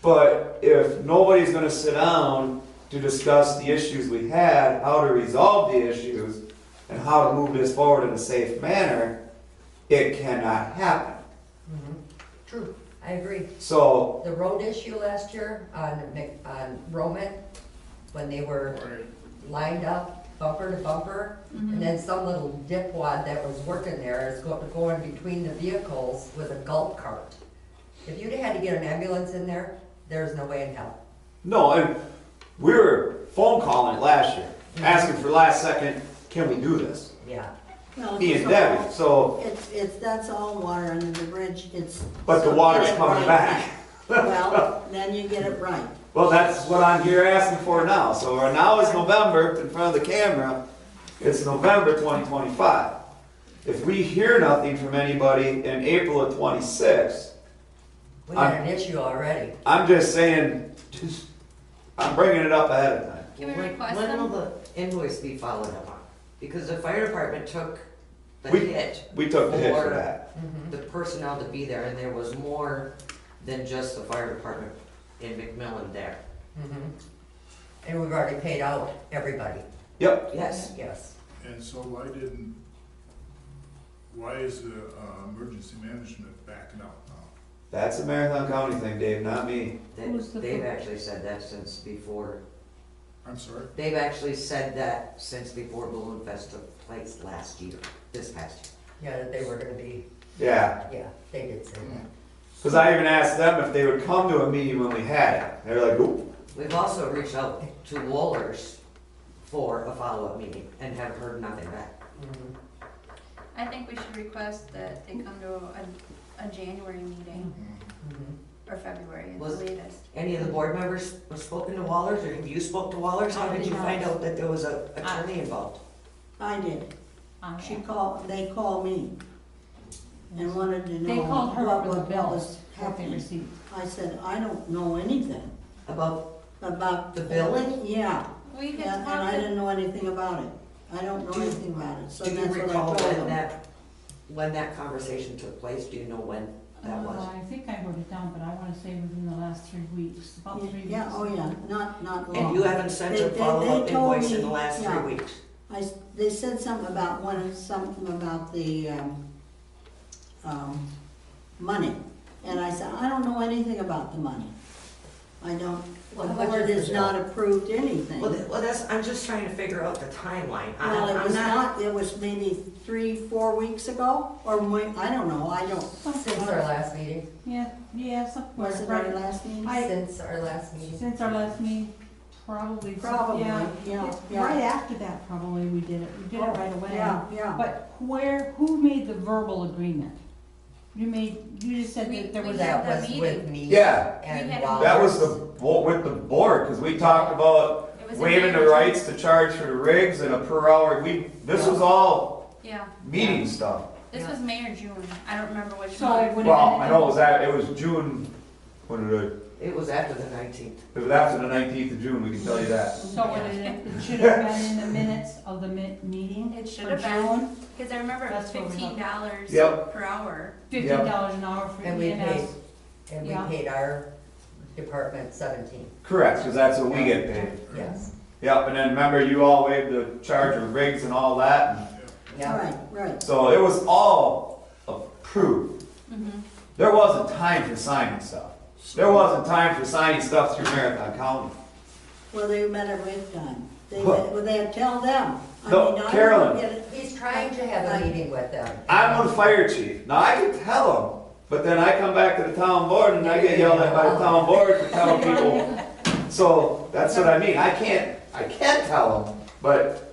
But if nobody's gonna sit down to discuss the issues we had, how to resolve the issues, and how to move this forward in a safe manner, it cannot happen. True, I agree. So, The road issue last year on Roman, when they were lined up bumper to bumper, and then some little dipwad that was working there is going between the vehicles with a gulp cart. If you'd had to get an ambulance in there, there's no way in hell. no, and we were phone calling it last year, asking for last second, can we do this? Yeah. Well, Me it's and Debbie, all- so, that's all water under the bridge, but the so water's get it coming right. back. Well, then you get it right. Well, that's what I'm here asking for now. So now is November, in front of the camera, it's November 2025. If we hear nothing from anybody in April of 26, We had an issue already. I'm just saying, I'm bringing it up ahead of time. Can we request When will them? the invoice be followed up on? Because the fire department took the We- hit. We took the hit for that. The personnel to be there, and there was more than just the fire department in McMillan there. And we've already paid out everybody. Yep. Yes. Yes. And so why is the emergency management backing out now? That's a Marathon County thing, Dave, not me. They've actually said that since before, I'm sorry? they've actually said that since before Balloon Fest took place last year, this past Yeah, that they were gonna be, Yeah. yeah, they did say that. Because I even asked them if they would come to a meeting when we had it. They were like, nope. year. We've also reached out to Wohlers for a follow-up meeting and have heard nothing back. I think we should request that they come to a January meeting, or February at the Was- latest. Any of the board members have spoken to Wohlers, or have you spoke to Wohlers? How I did did you not. find out that there was a attorney involved? I did. Okay. They called me and wanted to know. They called her what over the was bills that they happening. received. I said, I don't know anything About about. the billing? Yeah, We had yeah, and I talked, didn't know anything about it. I don't know Do you- anything about it, so Do you that's what I recall told them. when that conversation took place? Do you know when that was? I think I wrote it down, but I wanna say within the last 3 weeks, about 3 weeks. Yeah, oh yeah, not long. And you haven't sent They- a they- follow-up they told invoice in the me- last yeah. 3 weeks? They said something about something about the, money. And I said, I don't know anything about the money. I don't, the Well, how much board is has the not bill? approved anything. Well, that's, I'm just trying to figure out the timeline. Well, it I'm was not, not, it was maybe 3-4 weeks ago, or I don't know, I don't. Since our last meeting, Yeah, somewhere. Was it our last meeting? since our last meeting. Since our last meeting, probably. Probably, Yeah. yeah, It's yeah. Right after that, probably, we did it. We did it right away. Yeah. But who made the verbal agreement? You just said that there was. That the was meeting. with me. Yeah. And We had- Wallace. That was with the board, because we talked about It was a waiving the day or two. rights to charge for the rigs and a per hour. This was all Yeah, meeting stuff. this was May or June, I don't remember which So month. it would Well, have I been. know it was June, when did it was after the 19th. it was after the 19th of June, we can tell you that. So it should have been in the minutes of the meeting? It should for have been, June? because I remember it was That's what we have. $15 Yep. per hour. $15 an hour for And we EMS. paid, and we Yeah. paid our department 17, Correct, because that's what we get paid. yes. Yep, and then remember, you all waived the charge of rigs and all that, and Yeah. Right. so it was all approved. There wasn't time for signing stuff. There wasn't time for signing stuff through Marathon County. Well, they met at break time. What? They tell them. I No, mean, I don't Carolyn. get it. He's trying to have a meeting with them. I'm the fire chief. Now, I can tell them, but then I come back to the town board and I get yelled at by the town board for telling people. So, that's what I mean. I can't tell them, but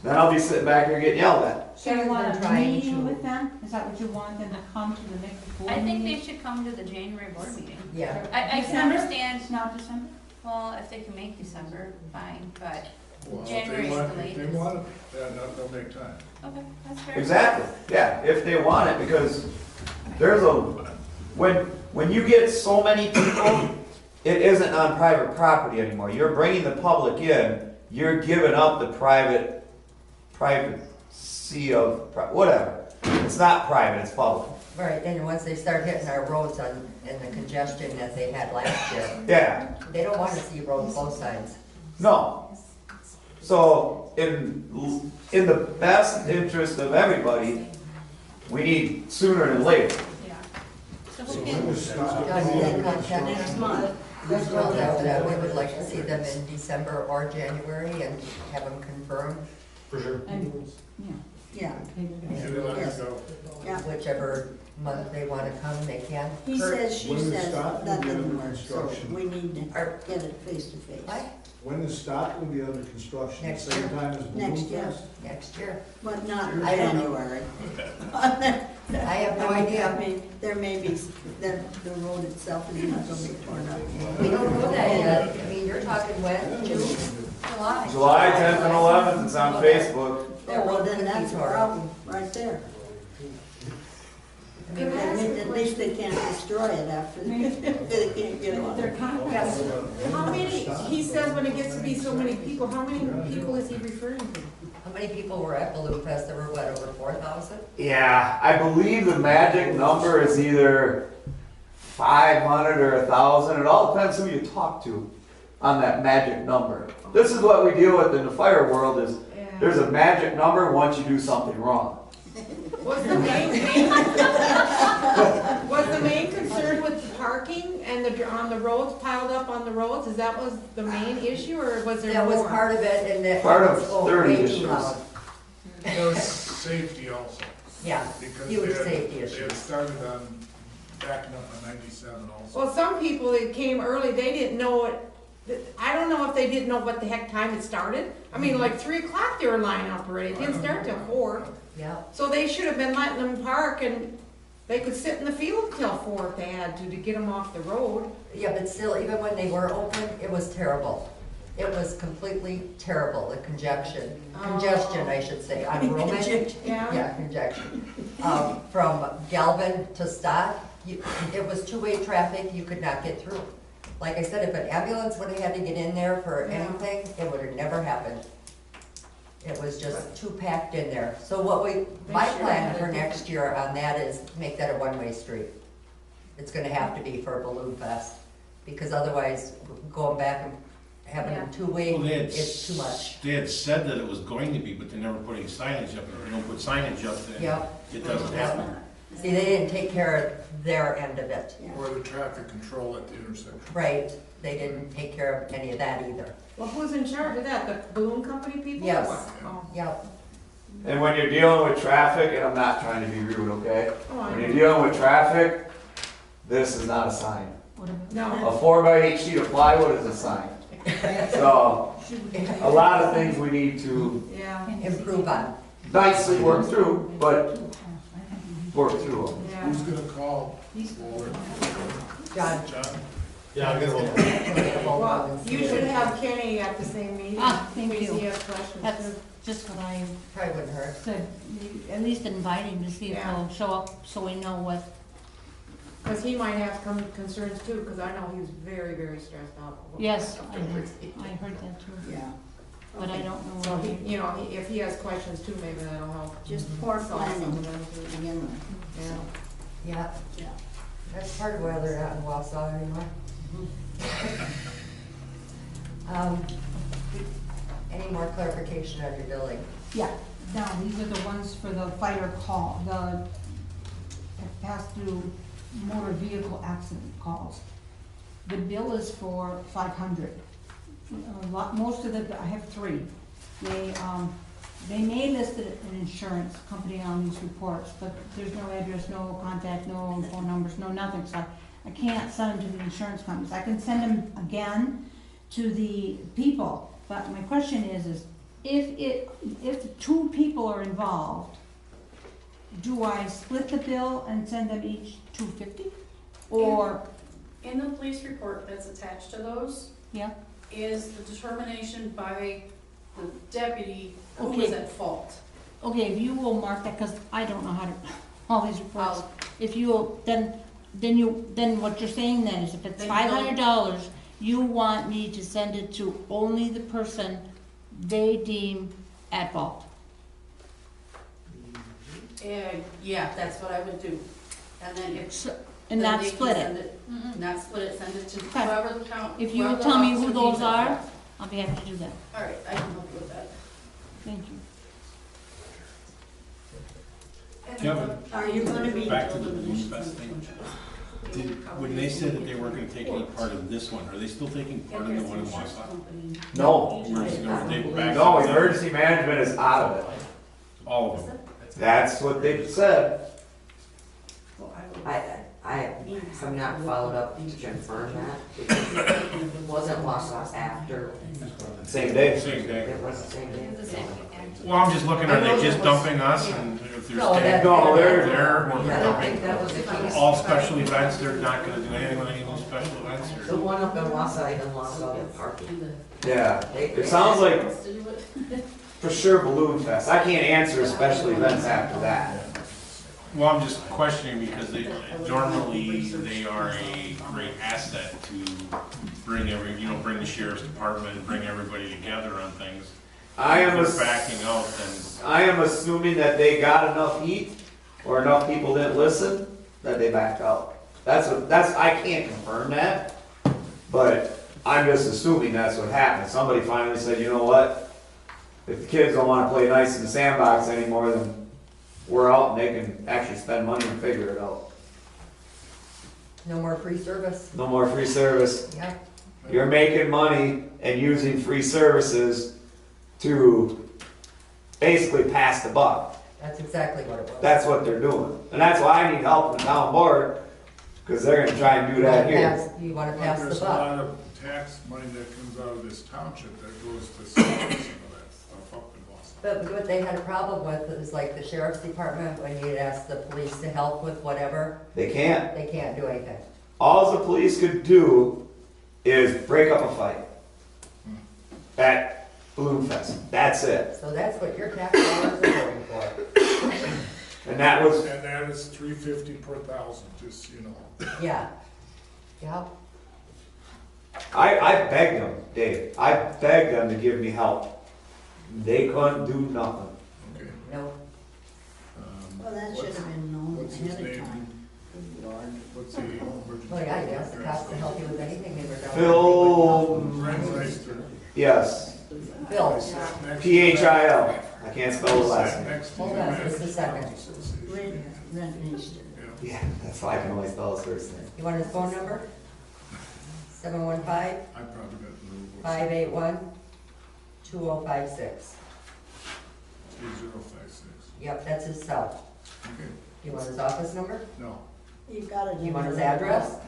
then I'll be sitting back here getting yelled at. So you Kevin's want been a trying meeting to- with them? Is that what you want them to come to the next board I think meeting? they should come to the January board meeting. Yeah. I can December? understand, Now December? well, if they can make December, fine, but Well, January is the if they latest. want it, then they'll make time. Okay, that's fair. Exactly, yeah, if they want it, because there's a, when you get so many people, it isn't on private property anymore. You're bringing the public in, you're giving up the privacy of, whatever. It's not private, it's public. Right, and once they start hitting our roads and the congestion that they had last year, Yeah, they don't wanna see road close signs. no. So, in the best interest of everybody, we need sooner than later. Yeah. So So who when can, does stop? John, you can contact Next month. Chris Rose after that, we would like to see them in December or January and have them confirm For sure. And, yeah. Yeah, Maybe let Yes. it go. yeah. whichever month they wanna come, they can. He Kurt, says, she When does says, Scott that do the doesn't work, so construction? we need to get it face to face. What? When is Scott will be under construction? Next Same year. time as Balloon Next year. Fest? Next year. But not in I don't know. January. I have no I idea. mean, there may be, the road itself is not gonna be torn up. We don't know that yet. I mean, you're talking when, June, July? July 10th and 11th, it's on Facebook. That Oh, well, road then could be that's a torn. problem, right there. I mean, At least they can't destroy it after, they can't get on They're it. kind of, Yes. How many, he says when it gets to be so many people, how many people is he referring to? how many people were at Balloon Fest? There were what, over 4,000? Yeah, I believe the magic number is either 500 or 1,000. It all depends who you talk to on that magic number. This is what we deal with in the fire world is there's a magic number once you do something wrong. Was the main concern with the parking and on the roads, piled up on the roads? Is that was the main issue, or was there That more? was part of it, and that. Part of was, oh, 30 way too issues. loud. There's safety also. Yeah, Because huge they had- safety They had issues. started on backing up on 97 also. Well, some people that came early, they didn't know it. I don't know if they didn't know what the heck time it started. I mean, like 3 o'clock they were lining up already. It didn't start till 4. Yeah, So they should have been letting them park and they could sit in the field till 4 if they had to get them off the road. yeah, but still, even when they were open, it was terrible. It was completely terrible, the congestion, I should say, on Roman. Yeah. Yeah, congestion. From Galvin to Stott, it was two-way traffic, you could not get through. Like I said, if an ambulance would have had to get in there for anything, it would have never happened. It was just too packed in there. So my plan for next year on that is make that a one-way street. It's gonna have to be for a Balloon Fest, because otherwise, going back and having them two-way, Well, it's too much. They had said that it was going to be, but they never put any signage up. If you don't put signage up, then Yep. it doesn't happen. See, they didn't take care of their end of it. Or the traffic control at the intersection. Right, they didn't take care of any of that either. Well, who's in charge of that? The balloon company people? or Yes. what? Oh. Yep, And when you're dealing with traffic, and I'm not trying to be rude, okay? Oh, I When know. you're dealing with traffic, this is not a sign. No. A 4x8 sheet of plywood is a sign. So, a lot of things we need to Yeah, improve on. nicely work through, but work through them. yeah. Who's gonna call forward? John. John? Yeah, I'll get a hold of Well, you should have Kenny at the same meeting. Ah, thank in case you. he has questions that's too. just what I Probably wouldn't hurt. said, at least invite him to see if Yeah. he'll show up, so we know what. Cause he might have some concerns too, cause I know he was very, very stressed out. Yes, I heard that too, Yeah, but I don't know. So what he, you know, if he has questions too, maybe that'll help. just poor solve some planning of to them too. begin with. Yeah. Yeah, Yeah. that's part of why they're not in Wausau anymore. Any more clarification on your billing? Yeah, now, these are the ones for the fire call, the past due motor vehicle accident calls. The bill is for 500. Most of I have 3. They may list an insurance company on these reports, but there's no address, no contact, no phone numbers, no nothing, so I can't send them to the insurance companies. I can send them again to the people, but my question is if two people are involved, do I split the bill and send them each $250? Or, In the police report that's attached to those yeah, is the determination by the deputy who Okay. was at fault. okay, if you will mark that, because I don't know how to, all these reports. If you will, then what you're saying then is if it's Then $500, you want me to send it to only the person they deem at fault. Yeah, that's what I would do. And then if. So- And then not they can split send it. Not split it, send it to Okay. whoever the count. If you will whoever tell me officer who those deems it are, fault. I'll be happy to do that. All right, I can help you with that. Thank you. And Kevin, Are you gonna be? back to the Balloon Fest thing. When they said that they weren't gonna take any part in this one, are they still taking part in the one in Wausau? No. Or is it gonna take back? No, emergency management is out of it. All of them. That's what they said. I have not followed up to confirm that, because it wasn't Wausau after, Same day. Same day. it was the same day. It's the same. Well, I'm just looking, are they just dumping us and if there's No, tags No, they're- there? I don't think that was the case. All special events, they're not gonna do anything with any of those special events The or? one up in Wausau even lost all their parking. Yeah, it sounds like for sure Balloon Fest. I can't answer special events after that. Well, I'm just questioning because normally they are a great asset to bring bring the sheriff's department, bring everybody together on things. I am If they're backing out, then I am assuming that they got enough heat or enough people didn't listen that they backed out. I can't confirm that, but I'm just assuming that's what happened. Somebody finally said, you know what? If the kids don't wanna play nice in the sandbox anymore, then we're out and they can actually spend money and figure it out. No more free service. No more free service. Yeah. You're making money and using free services to basically pass the buck. That's exactly what it was. That's what they're doing. And that's why I need help from the town board, because they're gonna try and do that here. You wanna But pass the there's a buck. lot of tax money that comes out of this township that goes to some of that stuff up in Boston. But what they had a problem with is like the sheriff's department, when you'd ask the police to help with whatever, They can't. they can't do anything. All the police could do is break up a fight at Balloon Fest. That's it. So that's what your tax dollars are going for. And that was, And that is $350 per thousand, just, you know. Yeah. Yeah. I begged them, Dave. I begged them to give me help. They couldn't do nothing. Okay. No. Well, that should have been known What's his ahead of name? time. What's the emergency? Well, yeah, you ask the cops to help you with anything they were doing. Phil, Rentmeister. yes, Phil, Phil. I can't spell his last name. Next to hold the on just a second. Rentmeister. Yeah, that's why I can only spell his first name. You want his phone number? 715-581-2056. I probably got the little book. 3056. 3056. Yep, that's his cell. Okay, You want his office number? no, You've got it. in You want his the little address? book.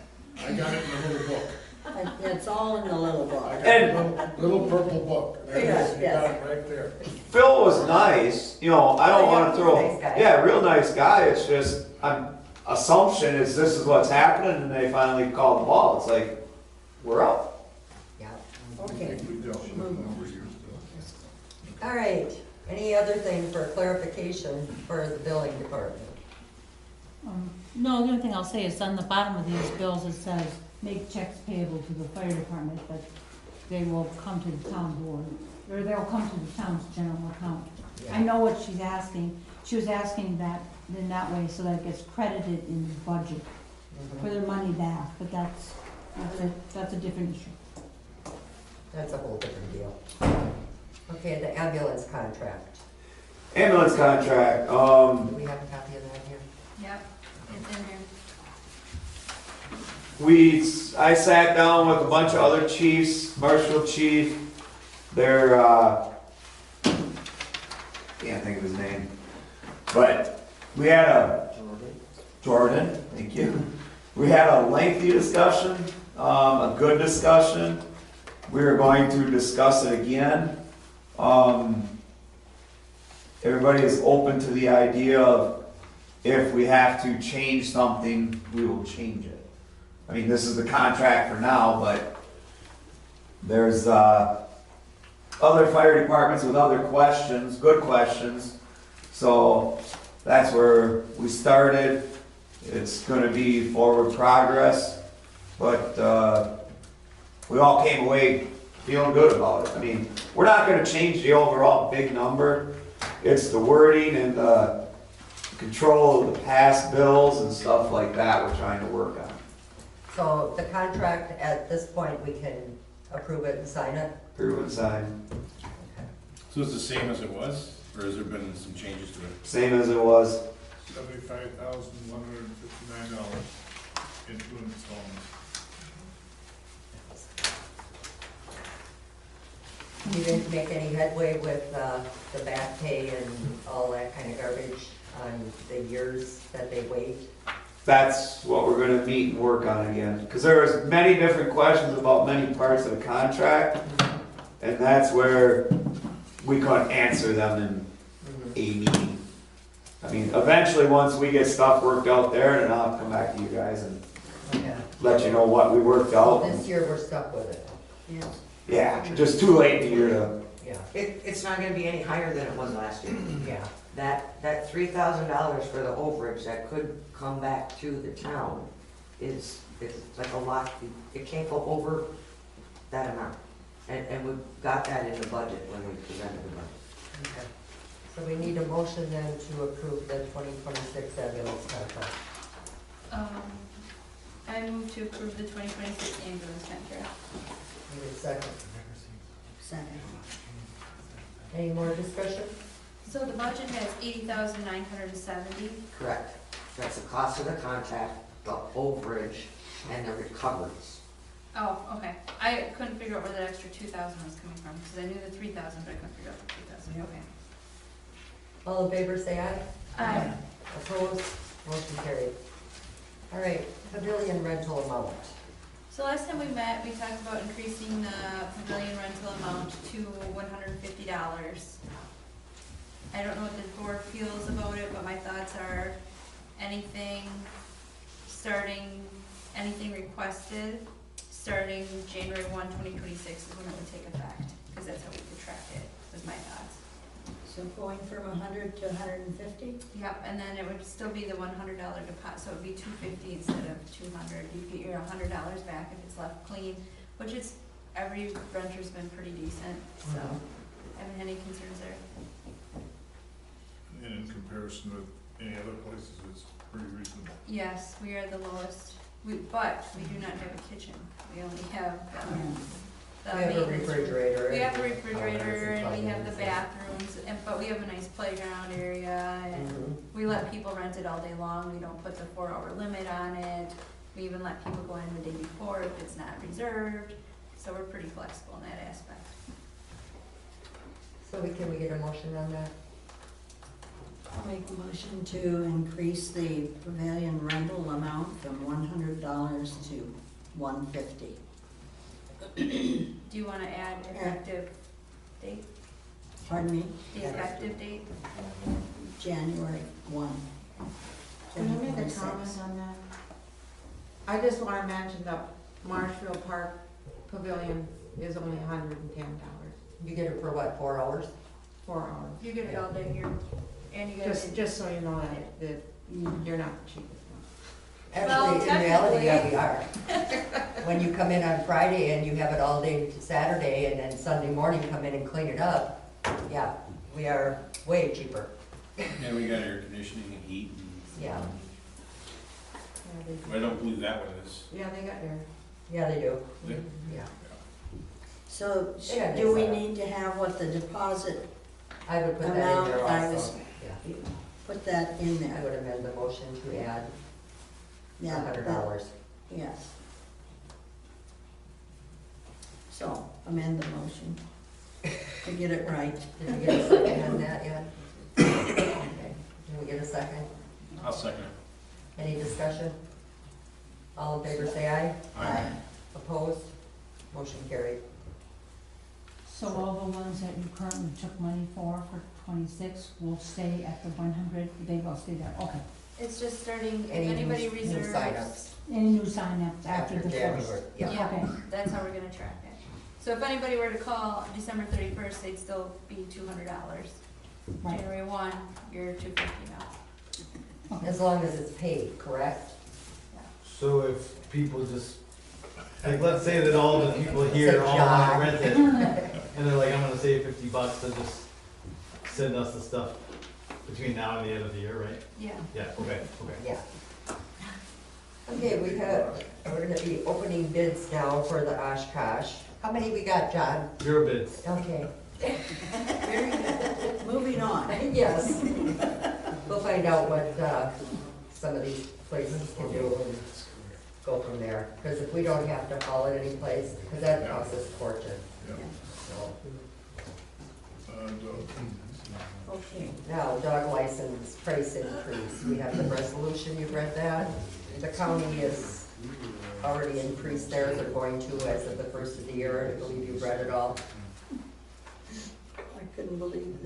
I got it in the little book. It's all in the little book. I got a little purple book. There it is, you Yes, got it right there. Phil was nice, you know, I don't wanna throw, Nice guy. yeah, real nice guy, it's just, assumption is this is what's happening, and they finally called the ball, it's like, we're up. Yeah. I Okay. think we dealt with it over years ago. All right. Any other thing for clarification for the billing department? No, the only thing I'll say is on the bottom of these bills, it says, make checks payable to the fire department, but they will come to the town board, or they'll come to the town's general account. I know what she's asking. She was asking that in that way so that it gets credited in the budget for their money back, but that's a different issue. That's a whole different deal. Okay, the ambulance contract. Ambulance contract, Do we have a copy of that here? Yep, it's in here. I sat down with a bunch of other chiefs, marshal chief, their, can't think of his name, but we had Jordan, thank you. We had a lengthy discussion, a good discussion. We are going to discuss it again. everybody is open to the idea of if we have to change something, we will change it. I mean, this is the contract for now, but there's other fire departments with other questions, good questions. So that's where we started. It's gonna be forward progress, but we all came away feeling good about it. I mean, we're not gonna change the overall big number. It's the wording and the control of the past bills and stuff like that we're trying to work on. So the contract, at this point, we can approve it and sign it? Approve and sign. So it's the same as it was, or has there been some changes to it? Same as it was. $75,159 in 2 installments. You didn't make any headway with the back pay and all that kind of garbage on the years that they waived? That's what we're gonna meet and work on again. Because there was many different questions about many parts of the contract, and that's where we couldn't answer them in a meeting. I mean, eventually, once we get stuff worked out there, then I'll come back to you guys and let you know what we worked out. This year, we're stuck with it. Yeah. Yeah, just too late in the year to. Yeah. It's not gonna be any higher than it was last year. Yeah. That $3,000 for the overage that could come back to the town is like a lot, it can't go over that amount. And we've got that in the budget when we presented the budget. Okay. So we need a motion then to approve the 2026 ambulance contract. I move to approve the 2026 ambulance contract. Need a second? Second. Any more discussion? So the budget has 80,970. Correct. That's the cost of the contract, the overage, and the recoveries. Oh, okay. I couldn't figure out where that extra 2,000 was coming from, because I knew the 3,000, but I couldn't figure out the 2,000. Okay. All in favor, say aye. Aye. Opposed? Motion carried. All right, pavilion rental amount. So last time we met, we talked about increasing the pavilion rental amount to $150. I don't know what the board feels about it, but my thoughts are anything requested, starting January 1, 2026 is when it would take effect, because that's how we could track it, was my thoughts. So going from 100 to 150? Yep, and then it would still be the $100 deposit, so it would be $250 instead of $200. You get your $100 back if it's left clean, which is, every renter's been pretty decent, so haven't had any concerns there. And in comparison with any other places, it's pretty reasonable. Yes, we are the lowest, but we do not have a kitchen. We only have the We have a refrigerator. We have a refrigerator and we have the bathrooms, but we have a nice playground area and we let people rent it all day long. We don't put the 4-hour limit on it. We even let people go in the day before if it's not reserved. So we're pretty flexible in that aspect. So can we get a motion on that? I'll make a motion to increase the pavilion rental amount from $100 to $150. Do you want to add effective date? Pardon me? The effective date? January 1. Can I make a comment on that? I just want to mention that Marshfield Park Pavilion is only $110. You get it for what, 4 hours? 4 hours. You get it all day here, and you get Just so you know that you're not the cheapest one. Actually, in reality, yeah, we are. When you come in on Friday and you have it all day Saturday and then Sunday morning come in and clean it up, yeah, we are way cheaper. And we got air conditioning and heat. Yeah. I don't believe that one is. Yeah, they got air. Yeah, they do. Yeah. Yeah. So Yeah, do we it's, need to have what the deposit I would put that in amount? there I also. was, Yeah. put that in I there. would amend the motion to add Yeah, $100. Yes. So amend the motion to get it right. Did we get a second on that yet? Okay. Did we get a second? I'll second it. Any discussion? All in favor, say aye. Aye. Opposed? Motion carried. So all the ones that you currently took money for 26th will stay at the 100, they will stay there, okay. It's just starting, if Any anybody new reserves. signups? Any new signups after the January, 1st? yeah. Yeah, Okay. that's how we're gonna track it. So if anybody were to call December 31st, they'd still be $200. Right. January 1, you're $250 now. As long as it's paid, correct? So if people just, like, let's say that all the people here Say all John. want to rent it, and they're like, I'm gonna save $50 to just send us the stuff between now and the end of the year, right? Yeah. Yeah, okay. Yeah. Okay, we're gonna be opening bids now for the Oshkosh. How many we got, John? 0 bids. Okay. Very good. Moving on. Yes. We'll find out what, some of these places can do and go from there. Because if we don't have to haul it any place, because that costs us a fortune. Yeah. So, Okay. now, dog license price increase. We have the resolution, you've read that? The county is already increased theirs, they're going to as of the first of the year. I believe you've read it all. I couldn't believe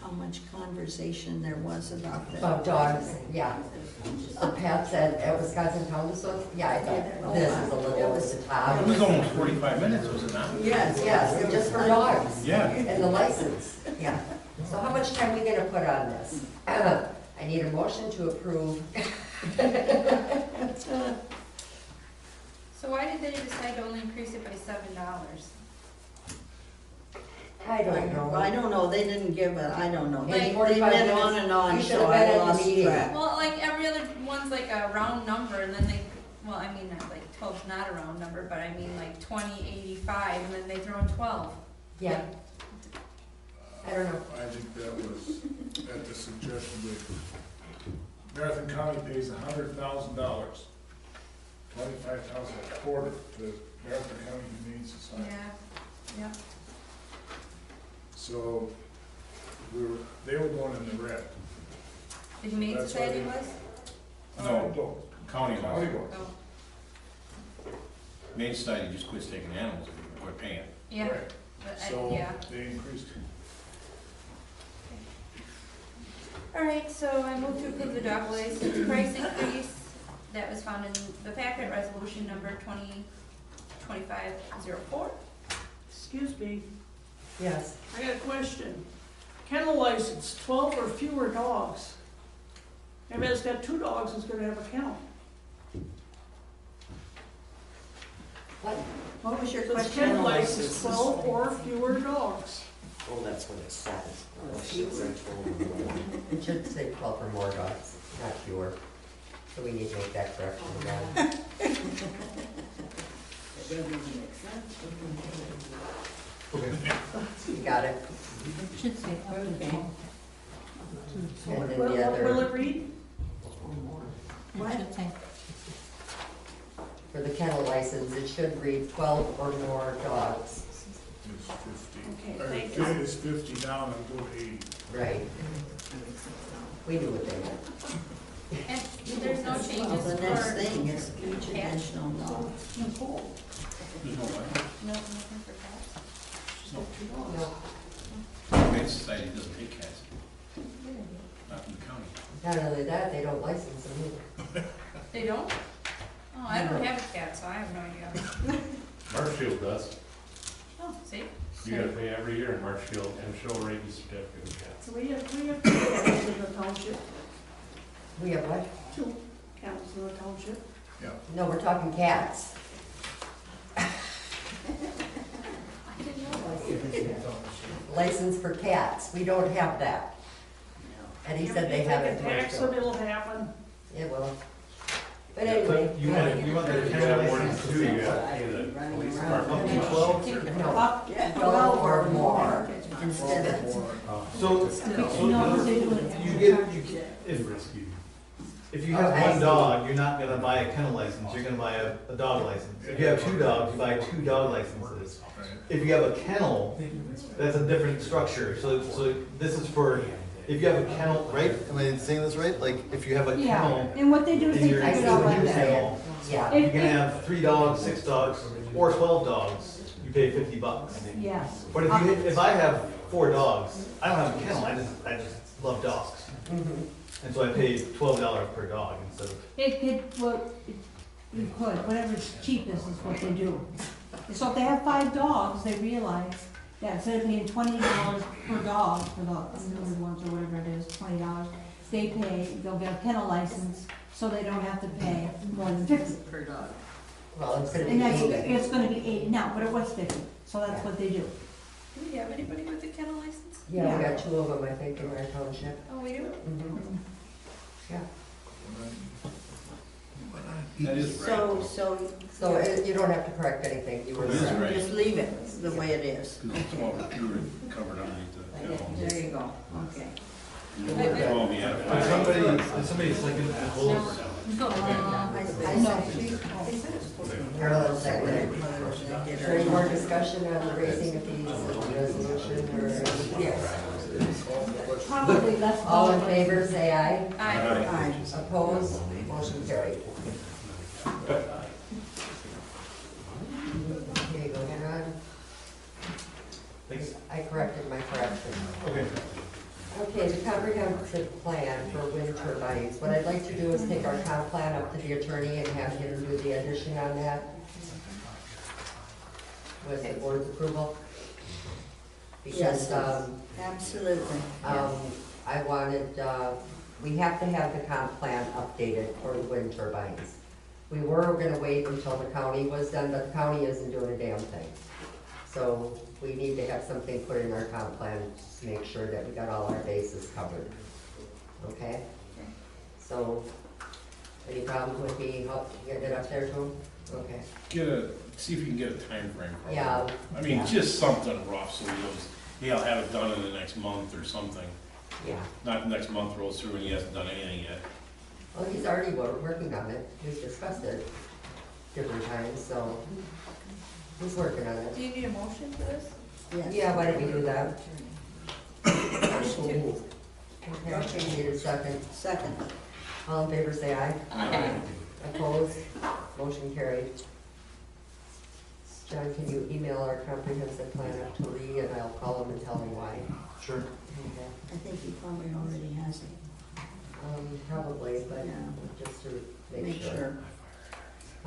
how much conversation there was about that. About dogs, yeah. The pets at Wisconsin Town Association, yeah, I thought this is a little over the top. It was almost 45 minutes, was it not? Yes, yes, it's just for dogs. Yeah. And the license, yeah. So how much time we gonna put on this? I need a motion to approve. So why did they decide to only increase it by $7? I don't know. I don't know, they didn't give it, I don't know. They In 45 went minutes, on and on, you should so have been I at the lost meeting. track. Well, like every other one's like a round number, and then they, well, I mean, not like 12's not a round number, but I mean like 20, 85, and then they throw in 12. Yeah. I don't know. I think that was at the suggestion that Marathon County pays $100,000, $25,000 a quarter to Marathon County Humane Society. Yeah, yeah. So they were going in the red. The Humane That's why Society they- was? No, county County was. was. Oh, Main Society just quits taking animals and quit paying. yeah. Right. But So yeah. they increased it. All right, so I move to approve the dog license price increase that was found in the packet, resolution number 2025-04. Excuse me, Yes. I got a question. Kennel license, 12 or fewer dogs. Maybe it's got 2 dogs, it's gonna have a kennel. What was your So it's question? kennel license, 12 or fewer dogs. Oh, that's what it says. It should say 12 or more dogs, not fewer. So we need to make that correction again. You got it. Should say up to 12. And then Will the other, it read? It should say, for the kennel license, it should read 12 or more dogs. It's 50. Okay, Or thank you. It's 50 now and I'll go to 80. Right. We knew what they meant. And there's no Well, changes the next for thing is each cats? additional dog. There's no way. No, nothing for cats? No. Main Society doesn't take cats. Not from the county. Not only that, they don't license them either. They don't? Oh, I don't have a cat, so I have no idea. Marshfield does. Oh, see? You gotta pay every year in Marshfield and show a rabies certificate of cats. So we have 2 kennels in the township, We have what? 2 kennels in the township. Yeah. No, we're talking cats. License for cats, we don't have that. And he said they have it. If they can tax them, it'll happen. It will. But anyway. You want the You kennel have more than license 2, you to gotta pay the police department. up to 12? No, 12 or more instead of, So, no, they do it. if you have one dog, you're not gonna buy a kennel license, you're gonna buy a dog license. If you have 2 dogs, you buy 2 dog licenses. If you have a kennel, that's a different structure, so this is for, if you have a kennel, right? Am I saying this right? Like, if you have a yeah, kennel and what they do is in they your keep it all like new that. kennel, yeah. you can have 3 dogs, 6 dogs, or 12 dogs. you pay $50. Yes. But if I have 4 dogs, I don't have a kennel, I just love dogs. And so I pay $12 per dog instead of. You could, whatever's cheapest is what they do. So if they have 5 dogs, they realize that instead of paying $20 per dog for the unlimited ones or whatever it is, $20, they'll get a kennel license, so they don't have to pay more than 50 per dog. Well, it's gonna be And that's, 80. it's gonna be 80 now, but it was 50, so that's what they do. Do we have anybody with a kennel license? Yeah, we got 2 of them, I think, in our township. Oh, we do? Yeah. That is right. So you don't have to correct anything, you were It is correct. right. Just leave it the way it is. Because it's all covered underneath the. There you go, okay. Oh, yeah. Did somebody second Nicole's? Carolyn seconded. Is there any more discussion on the raising of fees and resolution or? Yes. Probably less. All in favor, say aye. Aye. Opposed, motion carried. Okay, go ahead. Thanks. I corrected my correction. Okay. Okay, the comprehensive plan for wind turbines. What I'd like to do is take our comp plan up to the attorney and have him do the addition on that. With the board's approval. Because, Yes, absolutely. I wanted, we have to have the comp plan updated for the wind turbines. We were gonna wait until the county was done, but the county isn't doing a damn thing. So we need to have something put in our comp plan to make sure that we got all our bases covered. Okay? So, any problem with me getting it up there to them? Okay. See if you can get a time frame for it. Yeah. I mean, Yeah. just something rough, so he knows, hey, I'll have it done in the next month or something. Yeah. Not the next month rolls through and he hasn't done anything yet. Well, he's already working on it. We've discussed it different times, so he's working on it. Do you need a motion for this? Yeah, why don't we do that? Okay, we need a second. Second. All in favor, say aye. Aye. Opposed? Motion carried. John, can you email our comprehensive plan up to Lee, and I'll call him and tell him why? Sure. Okay. I think he probably already has it. Probably, but Yeah. just to make sure.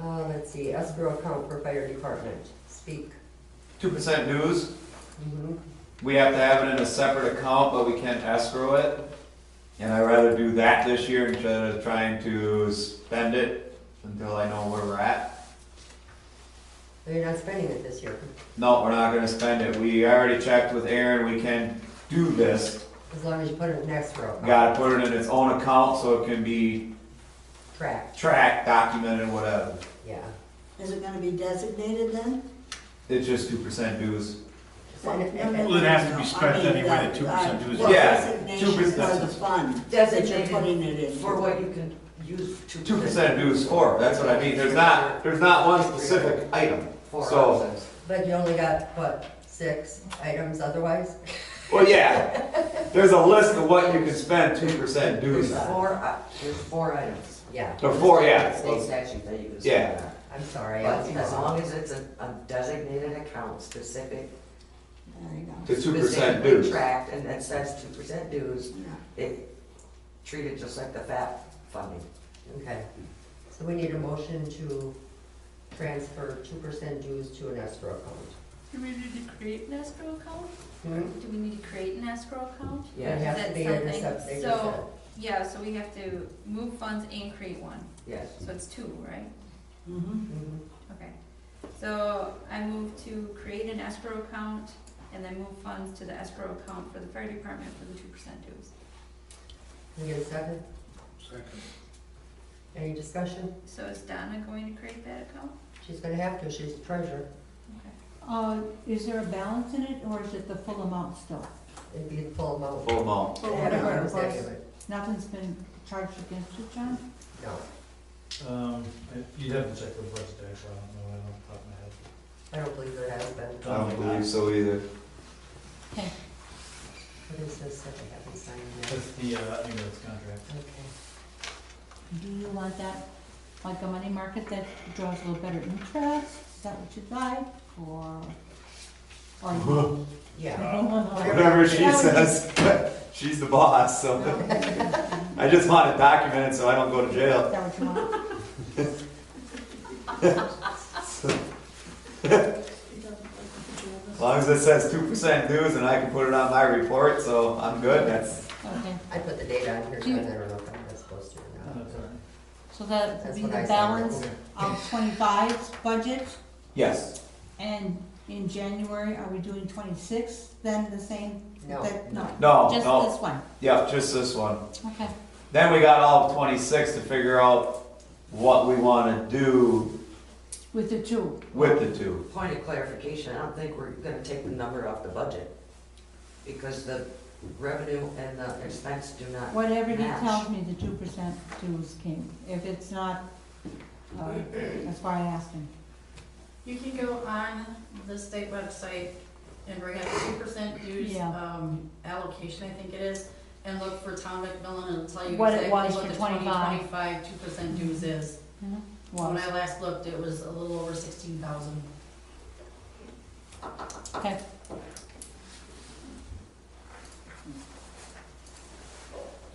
Let's see, escrow account for fire department. Speak. 2% dues. Mhm. We have to have it in a separate account, but we can't escrow it. And I'd rather do that this year instead of trying to spend it until I know where we're at. So you're not spending it this year, No, we're not gonna spend it. We already checked with Aaron, we can do this. as long as you put it in escrow account. Gotta put it in its own account so it can be Tracked, documented, whatever. yeah. Is it gonna be designated then? It's just 2% dues. Well, it has to be spent anyway, the 2% dues. Yeah, Designation 2%. for the fund that you're Designated putting it in. for what you can use 2% dues for, that's what I mean. There's not one specific item. So, But you only got, what, 6 items otherwise? well, yeah, there's a list of what you can spend 2% dues There's on. there's 4 items. Yeah. Or 4, yeah. State statute that you can Yeah. spend on. I'm sorry. But as long as it's a designated account, specific, There you go. To 2% specifically dues. tracked, and that says 2% dues, Yeah. it treated just like the FAP funding. Okay, so we need a motion to transfer 2% dues to an escrow account. Do we need to create an escrow account? Hmm? Do we need to create an escrow account? It Yes. has Is to that be in the something- subsidy. So, yeah, so we have to move funds and create one, Yes. so it's 2, right? Mm-hmm. Okay, so I move to create an escrow account and then move funds to the escrow account for the fire department for the 2% dues. Can you get a second? Second. Any discussion? So is Donna going to create that account? She's gonna have to, she's the treasurer. Is there a balance in it, or is it the full amount still? It'd be the full amount. Full amount. For Yeah, whatever I it was was. thinking of it. Nothing's been charged against it, John? No, You'd have to check the budget, actually, I don't know, off the top of my head. I don't believe there has been. I don't believe so either. Okay. What is this that I haven't signed yet? That's the ambulance contract. Okay. Do you want that, like a money market that draws a little better interest? Is that what you'd like, or? Or you? Yeah. Whatever she says, she's the boss, so. I just want it documented so I don't go to Is jail. that what you want? As long as it says 2% dues and I can put it on my report, so I'm good, that's. Okay, I put the data on here, Do you- but I don't know if I'm supposed to or not. That's all right. so that would That's be what the I said. balance of 25's budget, Yes. and in January, are we doing 26, then the same? No. No, No, just no. this one, Yep, just this one. okay. Then we got all of 26 to figure out what we wanna do With the two. with the two. Point of clarification, I don't think we're gonna take the number off the budget, because the revenue and the expense do not Whatever he match. tells me, the 2% dues came. If it's not, that's why I asked him. You can go on the state website and bring up 2% dues, Yeah. allocation, I think it is, and look for town McMillan, and it'll tell you What it exactly was what for the 25. 2025 2% dues is. When I last looked, it was a little over 16,000. Okay.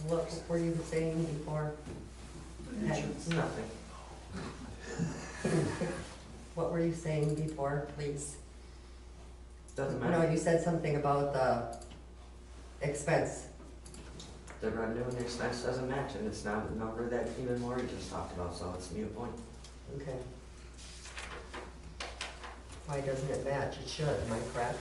What were you saying before? Nothing. What were you saying before, please? Doesn't No, matter. you said something about the expense. The revenue and the expense doesn't match, and it's not the number that even Lori just talked about, so it's a mute point. Okay. Why doesn't it match? It should, am I correct?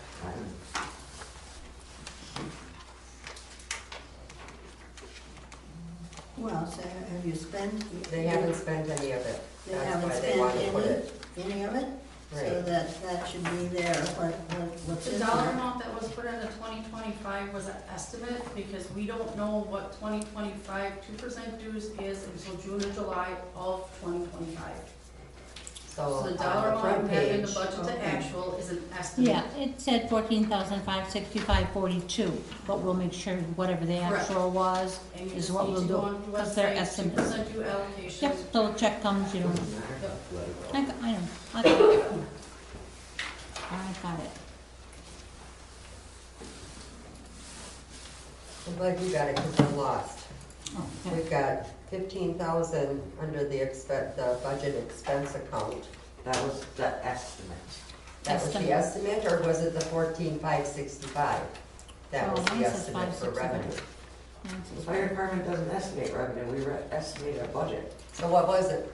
Well, so have you spent? They haven't spent any of it. They That's haven't why they want to spent put it. any of it? So Right. that should be there, what's The in dollar there? amount that was put into 2025 was an estimate, because we don't know what 2025 2% dues is until June or July of 2025. So So the on dollar the front amount you have in the page, budget to okay. actual is an estimate. Yeah, it said 14,565.42, but we'll make sure whatever the Correct. actual was And you is just what need we'll to do, go on the because they're website, estimates. 2% due allocation. Yep, so the check comes, you don't, Yep. I know, I got it. I got it. I'm glad you got it because I'm lost. Oh, okay. We've got 15,000 under the the budget expense account. That was the estimate. That was the estimate, or was it the 14,565? That was Oh, the mine says estimate for 565. revenue. The fire department doesn't estimate revenue, we estimate our budget. So what was it?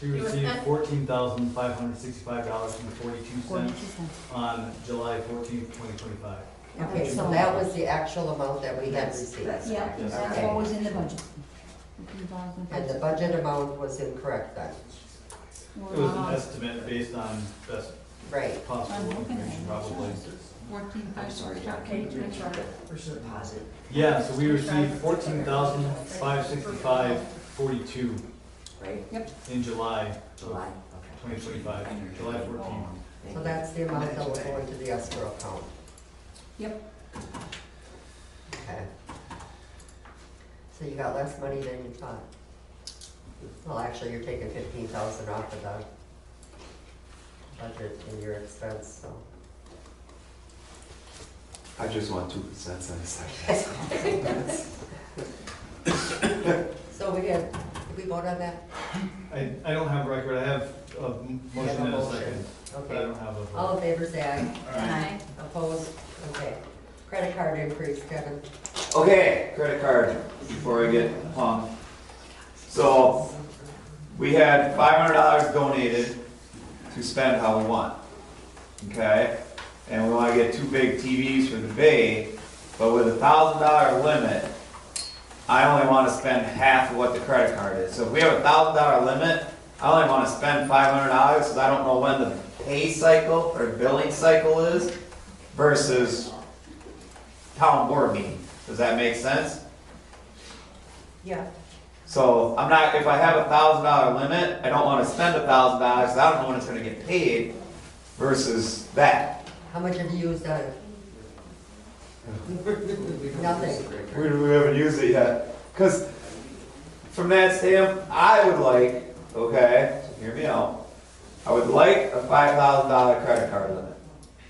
We It was received at- $14,565.42 42 on July 14th, 2025. Okay, so that was the actual amount that we had received. That's Yeah, Yes. that's Okay. what was in the budget. And the budget amount was incorrect then? It was an estimate based on best Right. possible I'm looking at information, it. probably. 14,565. Deposit. Yeah, so we received $14,565.42 Right? in July July, of okay. 2025, July 14th. So that's the amount that will go into the escrow account. Yep. Okay. So you got less money than you thought? Well, actually, you're taking 15,000 off of the budget in your expense, so. I just want 2% on the side. So we had, did we vote on that? I don't have a record, I have a We have motion and a motion. second, but I Okay. don't have a vote. All in favor, say aye. Aye. Opposed? Okay. Credit card increase, Kevin. Okay, credit card, before I get hung. So, we had $500 donated to spend how we want, okay? And we wanna get 2 big TVs for the bay, but with a $1,000 limit, I only wanna spend half of what the credit card is. So if we have a $1,000 limit, I only wanna spend $500, because I don't know when the pay cycle or billing cycle is versus town board meeting. Does that make sense? Yeah. So I'm not, if I have a $1,000 limit, I don't wanna spend $1,000, I don't know when it's gonna get paid versus that. How much have you used on it? Nothing. We haven't used it yet. Cause from that stand, I would like, okay, so hear me out. I would like a $5,000 credit card limit.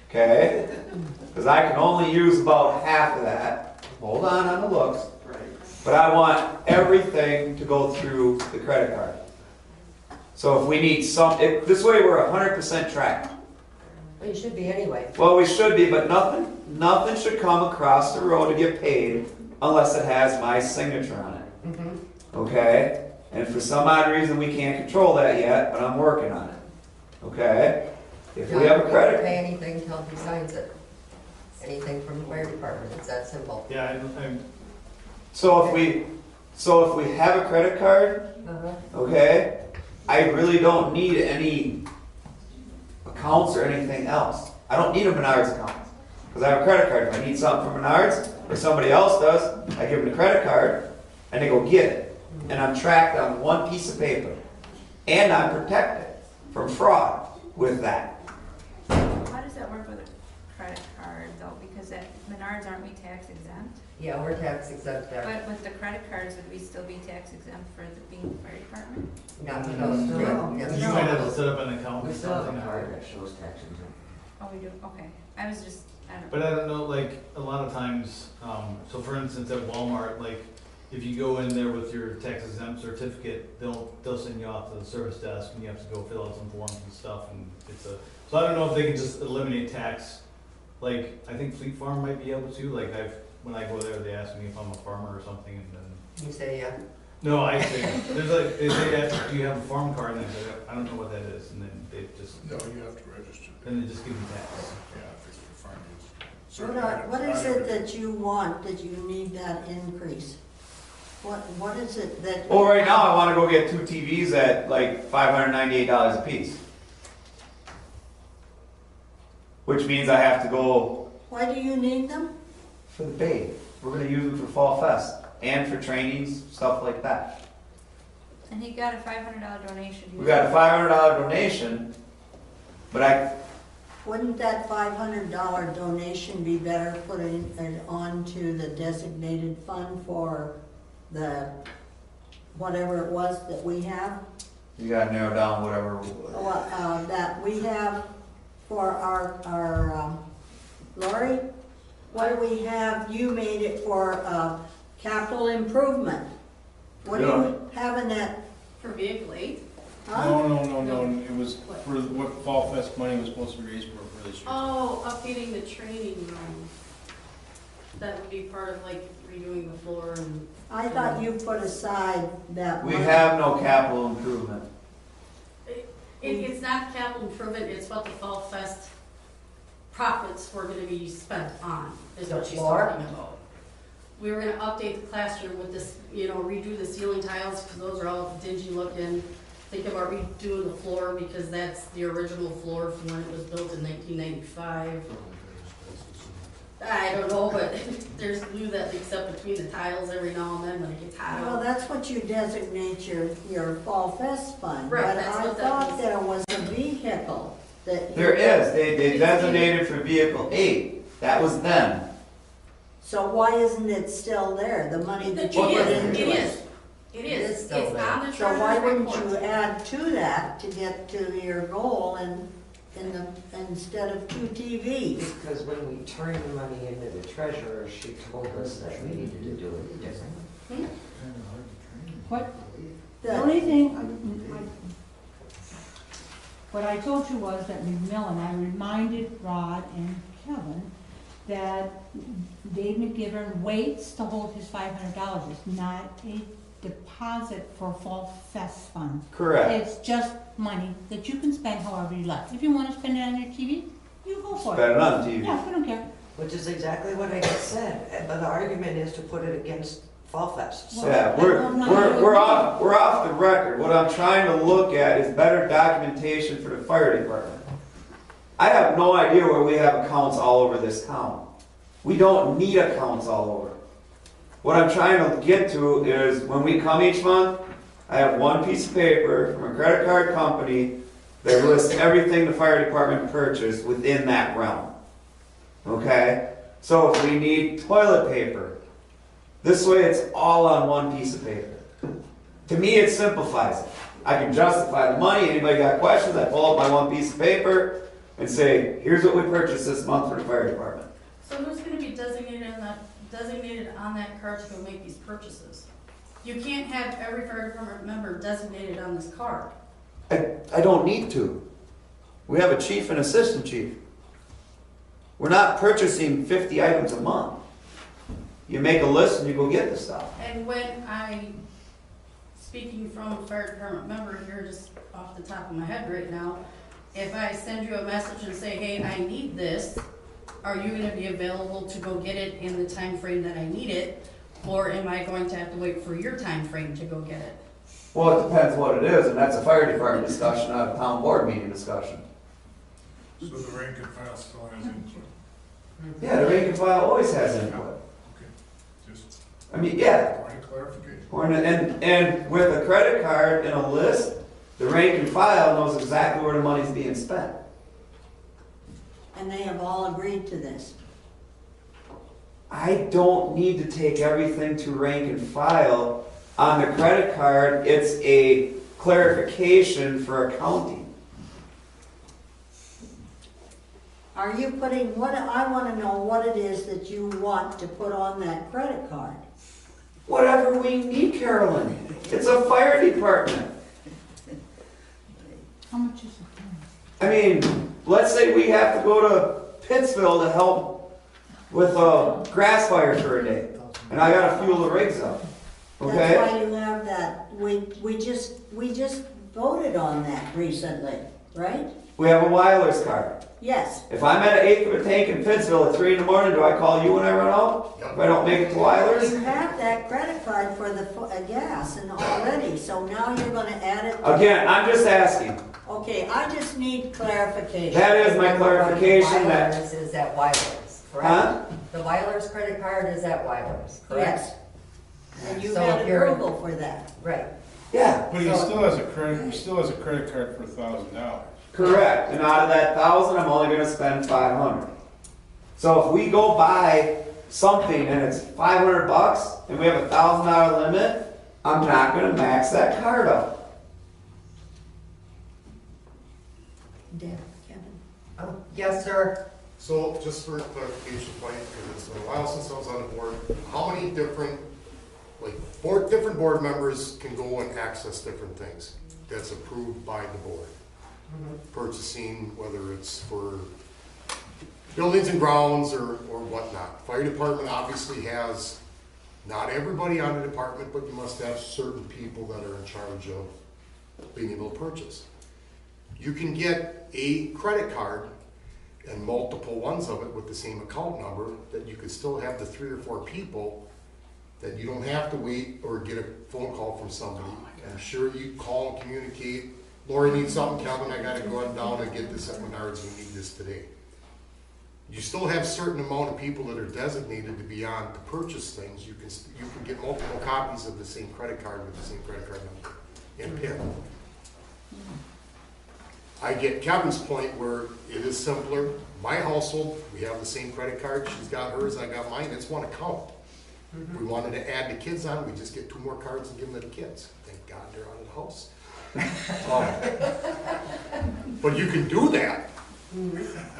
okay? Because I can only use about half of that. Hold on the looks. But I want everything to go through the credit card. So if we need this way we're 100% tracked. Well, you should be anyway. Well, we should be, but nothing should come across the road to get paid unless it has my signature on it. Mm-hmm. Okay? And for some odd reason, we can't control that yet, but I'm working on it. Okay? If we have a credit. Pay anything until he signs it. Anything from the fire department, it's that simple. Yeah, So if we have a credit card, okay, I really don't need any accounts or anything else. I don't need a Menards account because I have a credit card. If I need something from Menards or somebody else does, I give them the credit card and they go get it. And I'm tracked on one piece of paper. And I'm protected from fraud with that. How does that work with a credit card though? Because at Menards, aren't we tax exempt? Yeah, we're tax exempt there. But with the credit cards, would we still be tax exempt for the being fire department? Not to those three. You might have to set up an account We or still have something. a card that shows tax exempt. Oh, we do, okay. I was just, I don't know. But I don't know, like, a lot of times, so for instance, at Walmart, like, if you go in there with your tax exempt certificate, they'll send you off to the service desk and you have to go fill out some forms and stuff and so I don't know if they can just eliminate tax. Like, I think Fleet Farm might be able to, like when I go there, they ask me if I'm a farmer or something and then. You say, yeah. No, I say, there's like, they ask, do you have a farm card? And I say, I don't know what that is, and then they just. No, you have to register. Then they just give you tax. Yeah, if it's for farm use. What is it that you want, that you need that increase? What is it that? Well, right now I want to go get 2 TVs at like $598 a piece. Which means I have to go. Why do you need them? For the pay. We're going to use them for Fall Fest and for trainings, stuff like that. And he got a $500 donation. We got a $500 donation, but Wouldn't that $500 donation be better putting it onto the designated fund for the, whatever it was that we have? You got to narrow down whatever. That we have for our Lori? What do we have? You made it for capital improvement. What do you have in that? For vehicle aid? Huh? No, it was for what Fall Fest money was supposed to be raised for this year. Oh, updating the training room. That would be part of like redoing the floor and. I thought you put aside that We money. have no capital improvement. It's not capital improvement, it's what the Fall Fest profits were gonna be spent on, is what she's talking about. We were gonna update the classroom with this, redo the ceiling tiles, because those are all dingy looking. Think about redoing the floor, because that's the original floor from when it was built in 1995. I don't know, but there's glue that leaks up between the tiles every now and then when it gets hot Well, out. that's what you designate your Fall Fest fund. Right, But that's I what that thought was. there was a vehicle that. There is. They designated for vehicle 8. That was them. So why isn't it still there, the money that you It put is, into it it? is, it is, it's still there. on the So why treasurer's wouldn't report. you add to that to get to your goal instead of 2 TVs? Because when we turned the money into the treasurer, she told us that we needed to do it differently. What, the The- only thing, what I told you was that McMillan, I reminded Rod and Kevin that Dave McGivern waits to hold his $500. It's not a deposit for Fall Fest fund. Correct. It's just money that you can spend however you like. If you want to spend it on your TV, you go for it. Spend it on TV. Yeah, we don't care. Which is exactly what I just said, but the argument is to put it against Fall Fest. So Yeah, we're off the record. What I'm trying to look at is better documentation for the fire department. I have no idea where we have accounts all over this town. We don't need accounts all over. What I'm trying to get to is when we come each month, I have one piece of paper from a credit card company that lists everything the fire department purchased within that realm. Okay? So if we need toilet paper, this way it's all on one piece of paper. To me, it simplifies it. I can justify the money. Anybody got questions? I pull up my one piece of paper and say, here's what we purchased this month for the fire department. So who's gonna be designated on that card to go make these purchases? You can't have every fire department member designated on this card. I don't need to. We have a chief and assistant chief. We're not purchasing 50 items a month. You make a list and you go get the stuff. And when speaking from a fire department member here, just off the top of my head right now, if I send you a message and say, hey, I need this, are you gonna be available to go get it in the time frame that I need it? Or am I going to have to wait for your time frame to go get it? Well, it depends what it is, and that's a fire department discussion, not a town board meeting discussion. So the rank and file still has input? Yeah, the rank and file always has input. Okay, just I mean, yeah. point of clarification. And with a credit card and a list, the rank and file knows exactly where the money's being spent. And they have all agreed to this. I don't need to take everything to rank and file. On the credit card, it's a clarification for accounting. Are you putting, I want to know what it is that you want to put on that credit card. Whatever we need, Carolyn. It's a fire department. How much is it? I mean, let's say we have to go to Pittsville to help with a grass fire for a day, and I gotta fuel the rigs up. Okay? That's why you have that, we just voted on that recently, right? We have a Weiler's card. Yes. If I'm at an eighth of a tank in Pittsville at 3 in the morning, do I call you when I run out? If I don't make it to Weiler's? You have that credit card for the gas and already, so now you're gonna add it. Again, I'm just asking. Okay, I just need clarification. That is my clarification that. Weiler's is at Weiler's, correct? Huh? The Weiler's credit card is at Weiler's, correct? Yes. And you So had if you're- approval for that. Right. Yeah. But he still has a credit card for $1,000. Correct. And out of that 1,000, I'm only gonna spend 500. So if we go buy something and it's 500 bucks and we have a $1,000 limit, I'm not gonna max that card up. Kevin? Yes, sir. So just for a clarification point, because it's been a while since I was on the board, how many different, different board members can go and access different things that's approved by the board? Purchasing, whether it's for buildings and grounds or whatnot. Fire department obviously has, not everybody on the department, but you must have certain people that are in charge of being able to purchase. You can get a credit card and multiple ones of it with the same account number, that you could still have the 3 or 4 people that you don't have to wait or get a phone call from somebody. I'm sure you call and communicate, Lori needs something, Calvin, I gotta go down and get this at Menards, we need this today. You still have a certain amount of people that are designated to be on to purchase things. You can get multiple copies of the same credit card with the same credit card number and PIN. I get Kevin's point where it is simpler. My household, we have the same credit card. She's got hers, I got mine. It's one account. We wanted to add the kids on. We just get 2 more cards and give them to the kids. Thank God they're out of the house. But you can do that.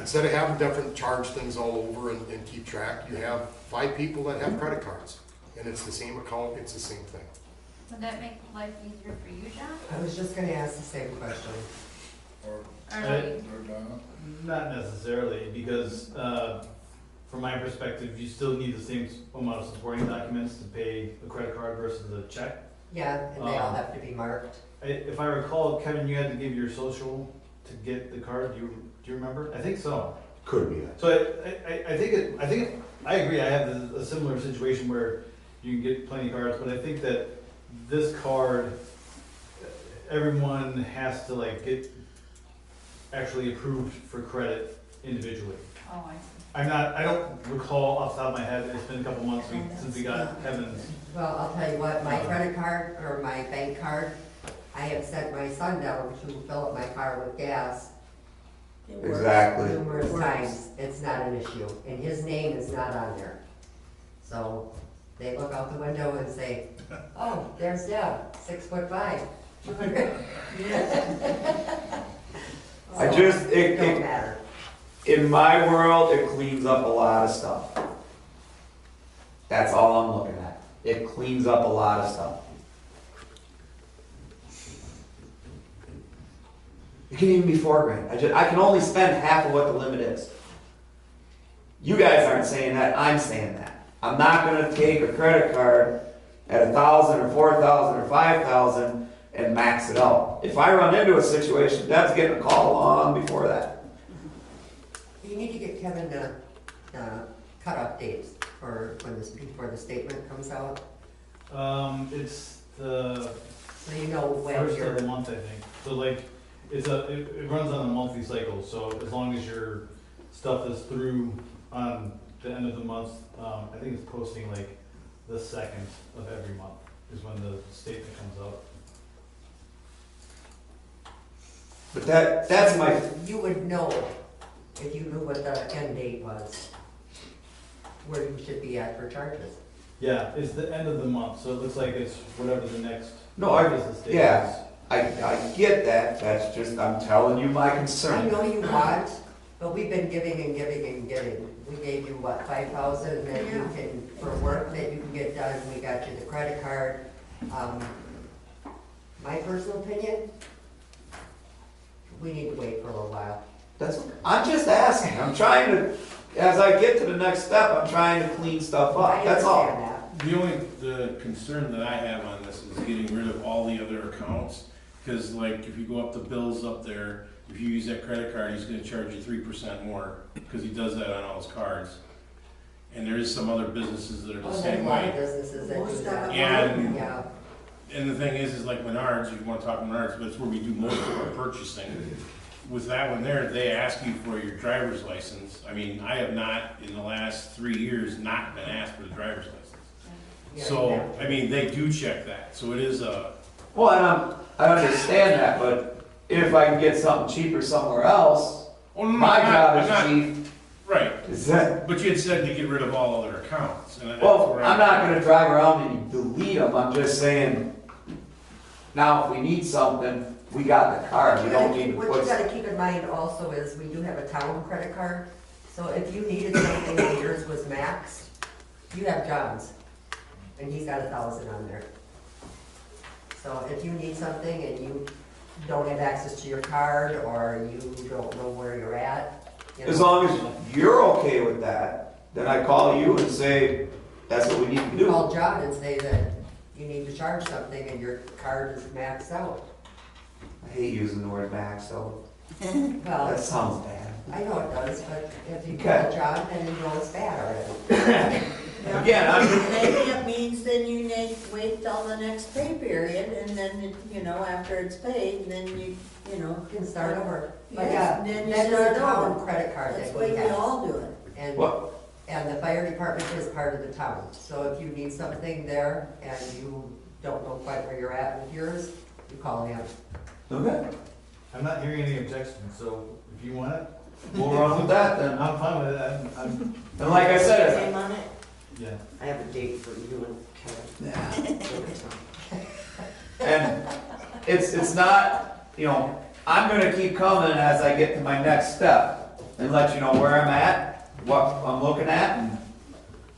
Instead of having different charge things all over and keep track, you have 5 people that have credit cards. And it's the same account, it's the same thing. Would that make life easier for you, John? I was just gonna ask the same question. Not necessarily, because from my perspective, you still need the same amount of supporting documents to pay a credit card versus a check. Yeah, and they all have to be marked. If I recall, Kevin, you had to give your social to get the card. Do you remember? I think so. Could be. So I agree. I have a similar situation where you can get plenty of cards, but I think that this card, everyone has to get actually approved for credit individually. Oh, I see. I don't recall off the top of my head. It's been a couple months since we got Kevin's. Well, I'll tell you what, my credit card or my bank card, I have sent my son down to fill up my car with gas. Exactly. Numerous times. It's not an issue, and his name is not on there. So they look out the window and say, "Oh, there's Deb, 6'5". It don't matter. In my world, it cleans up a lot of stuff. That's all I'm looking at. It cleans up a lot of stuff. It can even be $4,000. I can only spend half of what the limit is. You guys aren't saying that, I'm saying that. I'm not gonna take a credit card at 1,000 or 4,000 or 5,000 and max it out. If I run into a situation, Deb's getting a call long before that. You need to get Kevin cut-off dates for when before the statement comes out, It's the so you know when first you're. of the month, I think. So like, it runs on a monthly cycle, so as long as your stuff is through on the end of the month, I think it's posting like the 2nd of every month is when the statement comes out. But that's my, You would know if you knew what the end date was, where you should be at for charges. Yeah, it's the end of the month, so it looks like it's whatever the next no, I, business day yeah, is. I get that, that's just, I'm telling you my I concern. know you want, but we've been giving and giving and giving. We gave you, what, 5,000 that you can, for work that you can get done, we got you the credit card. My personal opinion, we need to wait for a little while. I'm just asking, I'm trying to, as I get to the next step, I'm trying to clean stuff up, that's all. I understand that. The concern that I have on this is getting rid of all the other accounts, because like, if you go up the bills up there, if you use that credit card, he's gonna charge you 3% more, because he does that on all his cards. And there is some other businesses that are the Oh, there's same a lot of way. businesses that do that. And- Yeah. And the thing is like Menards, if you wanna talk Menards, but it's where we do most of our purchasing. With that one there, they ask you for your driver's license. I mean, I have not, in the last 3 years, not been asked for the driver's license. Yeah, So, yeah. I mean, they do check that, so it is a, Well, and I understand that, but if I can get something cheaper somewhere else, oh, no, no, my I'm job not- is chief. right. Is that, But you had said to get rid of all other accounts. And that's well, where I'm not gonna drive around and delete them, I'm just saying, now if we need something, we got the card, we don't need to What you put. gotta keep in mind also is we do have a town credit card, so if you needed something and yours was maxed, you have John's, and he's got 1,000 on there. So if you need something and you don't have access to your card, or you don't know where you're at, you know. As long as you're okay with that, then I call you and say, that's what we need to do. Call John and say that you need to charge something and your card is maxed out. I hate using the word max, though. Well, That sounds bad. I know it does, but if you Okay. call John, then you know it's bad already. Again, Maybe it means then you need to wait till the next pay period, and then, after it's paid, then you Can start over. But Yes, yeah, then you that is start a town over. credit card That's that the way we we have. all do it. And, What? and the fire department is part of the town. So if you need something there and you don't know quite where you're at with yours, you call him. okay, I'm not hearing any objections, so if you want it, we'll run with that then. I'm fine with it. I'm And like I said, Name on it? yeah. I have a date for you and Kevin. and it's not, I'm gonna keep coming as I get to my next step and let you know where I'm at, what I'm looking at, and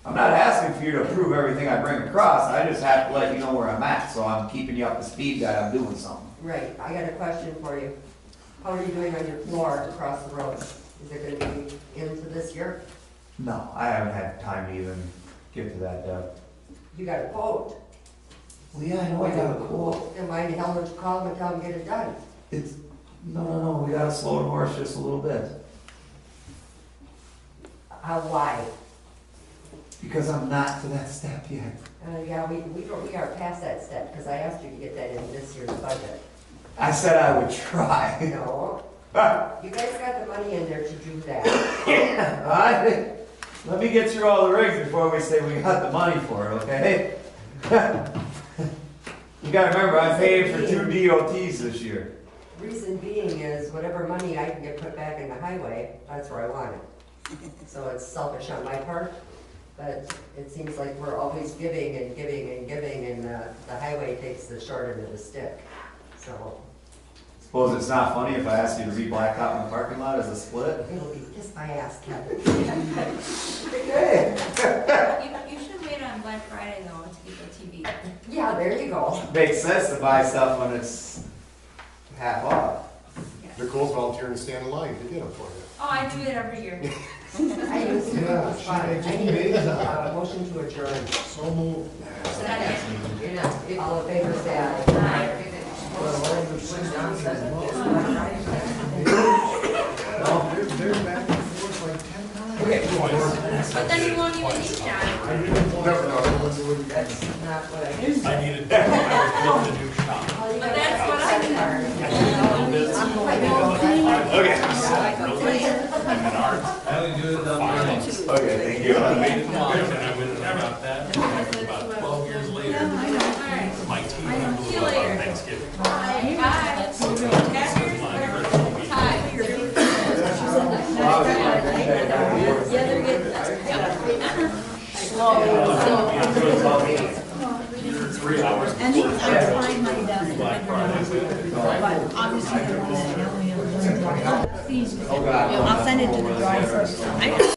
I'm not asking for you to approve everything I bring across, I just have to let you know where I'm at, so I'm keeping you up to speed that I'm doing something. Right, I got a question for you. How are you doing on your floor across the road? Is it gonna be into this year? No, I haven't had time to even get to that, You got a quote. Well, yeah, I know I got a quote. Then why the hell don't you call them and tell them to get it done? No, we gotta slow the horse just a little bit. Why? Because I'm not to that step yet. Yeah, we are past that step, because I asked you to get that in this year's budget. I said I would try. No, you guys got the money in there to do that. Let me get through all the rigs before we say we got the money for it, okay? You gotta remember, I'm paying for 2 DOTs this year. Reason being is whatever money I can get put back in the highway, that's where I want it. So it's selfish on my part, but it seems like we're always giving and giving and giving, and the highway takes the short end of the stick. So Suppose it's not funny if I ask you to re-blacktop in the parking lot as a split? It'll be kiss my ass, Kevin. Okay. You should wait on Black Friday though to get the TV. Yeah, there you go. Makes sense to buy stuff when it's half off. Nicole's volunteering to stand in line to get them for you. Oh, I do it every year. I used to, it was fun. I need a motion to adjourn. So moved. Second. All in favor, say aye. Aye. They're back and forth like 10 times. But then you won't even need John. Never know. That's not what I did. I needed, I was building a new shop. But that's what I did. Okay. I'm in art. I only do it down there. Okay, thank you. I made it in March and I went and I got that. And about 12 years later, Alright. my team See you blew up later. on Thanksgiving. Bye. Yeah, they're getting. And I find my desk, but obviously I want to, I only have one. Oh, God. I'll send it to the drawing service.